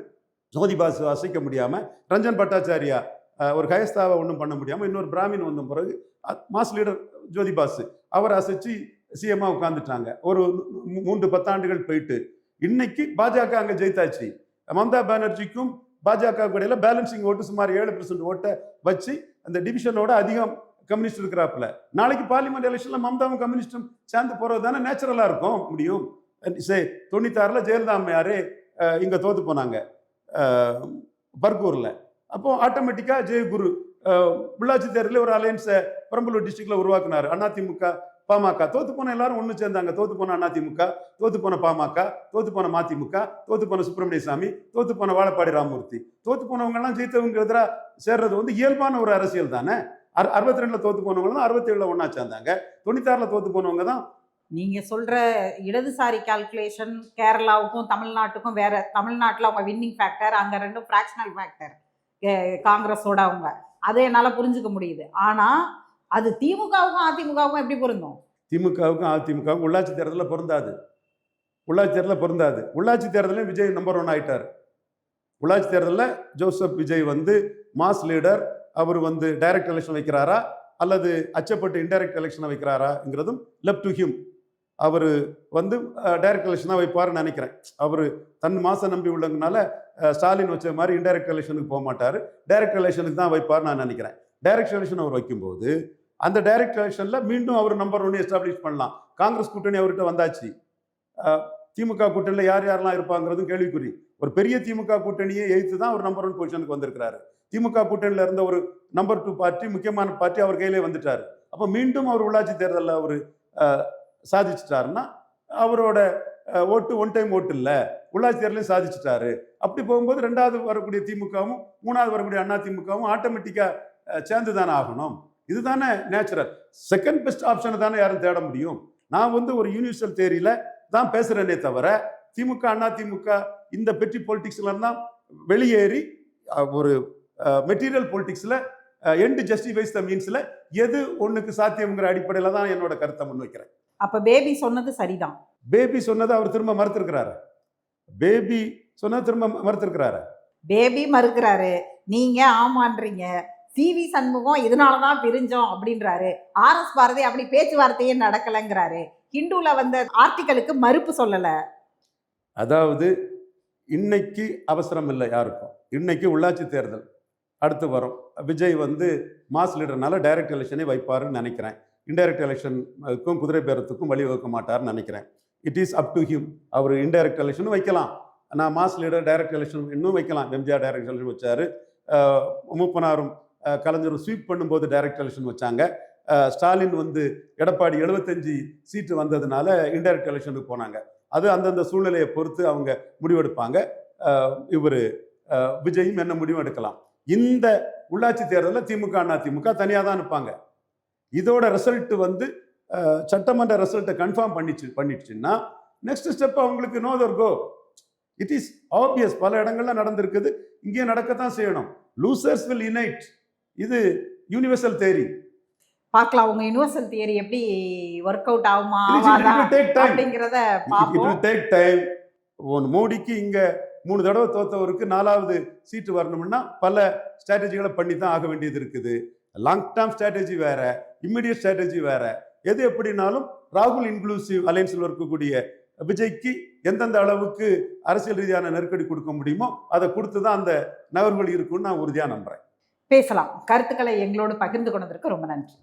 [SPEAKER 2] ஜோதி பாசு அசைக்க முடியாம, ரஞ்சன் பட்டாச்சாரியா ஒரு கயஸ்தாவை ஒன்றும் பண்ண முடியாம, இன்னொரு பிராமின் வந்த பிறகு மாஸ் லீடர் ஜோதி பாசு அவர் அசைச்சு சிஎம்மா உட்காந்துட்டாங்க. ஒரு 3-10 ஆண்டுகள் போயிட்டு இன்னைக்கு பாஜக அங்க ஜெயித்தாச்சு. மம்தா பானர்ஜிக்கும் பாஜக இடையில பேலன்சிங் ஓட்டு சுமார் 7% ஓட்டை வச்சு அந்த டிவிஷனோட அதிகம் கம்யூனிஸ்ட் இருக்கிறாப்புல. நாளைக்கு பார்லிமெண்ட் எலெக்ஷன்ல மம்தாவும் கம்யூனிஸ்டும் சேர்ந்து போறது தானே நேச்சுரலா இருக்கும் முடியும். 96ல் ஜெயலலிதா அம்மையாரே இங்க தோத்து போனாங்க பர்கூர்ல. அப்போ ஆட்டோமேட்டிக்கா ஜெயகுரு உள்ளாட்சி தேர்தலில் ஒரு அலையன்ஸை பெரம்பலூர் டிஸ்ட்ரிக்ட்ல உருவாக்குனாரு. அதிமுக பாமக தோத்து போன எல்லாரும் ஒன்று சேர்ந்தாங்க. தோத்து போன அதிமுக, தோத்து போன பாமக, தோத்து போன மதிமுக, தோத்து போன சுப்பிரமணிய சாமி, தோத்து போன வாழப்பாடி ராமமூர்த்தி, தோத்து போனவங்க எல்லாம் ஜெயித்தவங்க எதிராக சேர்றது வந்து இயல்பான ஒரு அரசியல் தானே. 62ல் தோத்து போனவங்க தான் 67ல் ஒன்னா சேர்ந்தாங்க. 96ல் தோத்து போனவங்க தான்.
[SPEAKER 1] நீங்க சொல்ற இடதுசாரி கால்குலேஷன் கேரளாவுக்கும் தமிழ்நாட்டுக்கும் வேற. தமிழ்நாட்டில் அவங்க வின்னிங் ஃபேக்டர், அங்க 2 ஃப்ராக்ஷனல் ஃபேக்டர் காங்கிரஸோட அவங்க. அதை என்னால புரிஞ்சுக்க முடியுது. ஆனா அது திமுகவுக்கும் அதிமுகவுக்கும் எப்படி பொருந்தும்?
[SPEAKER 2] திமுகவுக்கும் அதிமுகவுக்கும் உள்ளாட்சி தேர்தலில் பொருந்தாது. உள்ளாட்சி தேர்தலையும் விஜய் நம்பர் 1 ஆயிட்டார். உள்ளாட்சி தேர்தலில் ஜோசப் விஜய் வந்து மாஸ் லீடர். அவர் வந்து டைரக்ட் எலெக்ஷன் வைக்கிறாரா அல்லது அச்சப்பட்டு இன்டைரக்ட் எலெக்ஷனை வைக்கிறாராங்கிறதும் லெஃப்ட் டு ஹிம். அவர் வந்து டைரக்ட் எலெக்ஷன் தான் வைப்பாருன்னு நினைக்கிறேன். அவர் தன் மாசம் நம்பி உள்ளதுனால ஸ்டாலின் வச்ச மாதிரி இன்டைரக்ட் எலெக்ஷனுக்கு போக மாட்டார், டைரக்ட் எலெக்ஷனுக்கு தான் வைப்பார் நான் நினைக்கிறேன். டைரக்ட் எலெக்ஷன் அவர் வைக்கும்போது அந்த டைரக்ட் எலெக்ஷன்ல மீண்டும் அவர் நம்பர் 1 எஸ்டாப்ளிஷ் பண்ணலாம். காங்கிரஸ் கூட்டணி அவர்கிட்ட வந்தாச்சு. திமுக கூட்டணியில் யார் யாரெல்லாம் இருப்பாங்கிறதும் கேள்விக்குறி. ஒரு பெரிய திமுக கூட்டணியை எதிர்த்து தான் அவர் நம்பர் 1 பொசிஷனுக்கு வந்திருக்கிறாரு. திமுக கூட்டணியில் இருந்த ஒரு நம்பர் 2 பார்ட்டி, முக்கியமான பார்ட்டி அவர் கையிலே வந்துட்டார். அப்போ மீண்டும் அவர் உள்ளாட்சி தேர்தலில் அவர் சாதிச்சிட்டாருன்னா அவரோட ஓட்டு ஒன் டைம் ஓட்டு இல்லை, உள்ளாட்சி தேர்தலையும் சாதிச்சிட்டாரு. அப்படி போகும்போது 2வது வரக்கூடிய திமுகவும் 3வது வரக்கூடிய அதிமுகவும் ஆட்டோமேட்டிக்காக சேர்ந்து தானே ஆகணும். இதுதானே நேச்சுரல். செகண்ட் பெஸ்ட் ஆப்ஷனை தானே யாரும் தேட முடியும். நான் வந்து ஒரு யூனிவர்சல் தேரியில தான் பேசுறேனே தவிர திமுக அதிமுக இந்த பெட்டி பொலிட்டிக்ஸ்ல தான் வெளியேறி ஒரு மெட்டீரியல் பொலிட்டிக்ஸ்ல எண்ட் ஜஸ்டிஃபைஸ் த மீன்ஸ்ல எது ஒண்ணுக்கு சாத்தியம்ங்கிற அடிப்படையில தான் என்னோட கருத்தை முன்வைக்கிறேன்.
[SPEAKER 1] அப்ப பேபி சொன்னது சரிதான்.
[SPEAKER 2] பேபி சொன்னதை அவர் திரும்ப மறுத்திருக்கிறாரு.
[SPEAKER 1] பேபி மறுக்கிறாரு, நீங்க ஆமான்றீங்க. சிவி சண்முகம் இதனாலதான் பிரிஞ்சோம் அப்படின்றாரு. RS பாரதி அப்படி பேச்சுவார்த்தையே நடக்கலைங்கிறாரு. ஹிந்துல வந்த ஆர்டிக்கலுக்கு மறுப்பு சொல்லல.
[SPEAKER 2] அதாவது இன்னைக்கு அவசரம் இல்லை யாருக்கும். இன்னைக்கு உள்ளாட்சி தேர்தல் அடுத்து வரும். விஜய் வந்து மாஸ் லீடர்னால டைரக்ட் எலெக்ஷனே வைப்பாருன்னு நினைக்கிறேன். இன்டைரக்ட் எலெக்ஷனுக்கும் குதிரை பேரத்துக்கும் வழிவகுக்க மாட்டார்னு நினைக்கிறேன். It is up to him. அவர் இன்டைரக்ட் எலெக்ஷனும் வைக்கலாம், நான் மாஸ் லீடர் டைரக்ட் எலெக்ஷன் இன்னும் வைக்கலாம். எம்ஜிஆர் டைரக்ட் எலெக்ஷன் வச்சாரு, மூப்பனாரும் கலைஞரும் ஸ்வீப் பண்ணும்போது டைரக்ட் எலெக்ஷன் வச்சாங்க. ஸ்டாலின் வந்து எடப்பாடி 75 சீட்டு வந்ததுனால இன்டைரக்ட் எலெக்ஷனுக்கு போனாங்க. அது அந்தந்த சூழ்நிலையை பொறுத்து அவங்க முடிவெடுப்பாங்க. இவர் விஜயும் என்ன முடிவு எடுக்கலாம். இந்த உள்ளாட்சி தேர்தலில் திமுக அதிமுக தனியாக தான் இருப்பாங்க. இதோட ரிசல்ட் வந்து சட்டமன்ற ரிசல்ட்டை கன்ஃபார்ம் பண்ணிடுச்சுன்னா நெக்ஸ்ட் ஸ்டெப் அவங்களுக்கு no other go. It is obvious. பல இடங்கள்ல நடந்திருக்குது, இங்கே நடக்கத்தான் செய்யணும். Losers will unite. இது யூனிவர்சல் தியரி.
[SPEAKER 1] பார்க்கலாம் உங்க யுனிவர்சல் தியரி எப்படி ஒர்க் அவுட் ஆகுமா அப்படிங்கறத பாப்போம்.
[SPEAKER 2] It will take time. மோடிக்கு இங்க 3 தடவை தோத்தவருக்கு 4வது சீட்டு வரணும்னா பல ஸ்ட்ராட்டஜிகளை பண்ணி தான் ஆக வேண்டியது இருக்குது. லாங் டேர்ம் ஸ்ட்ராட்டஜி வேற, இம்மிடியட் ஸ்ட்ராட்டஜி வேற. எது எப்படினாலும் ராகுல் இன்க்ளூசிவ் அலையன்ஸில் இருக்கக்கூடிய விஜய்க்கு எந்தெந்த அளவுக்கு அரசியல் ரீதியான நெருக்கடி கொடுக்க முடியுமோ அதை கொடுத்து தான் அந்த நகர்வுகள் இருக்குன்னு நான் உறுதியாக நம்புறேன்.
[SPEAKER 1] பேசலாம். கருத்துக்களை எங்களோடு பகிர்ந்து கொண்டதற்கு ரொம்ப நன்றி.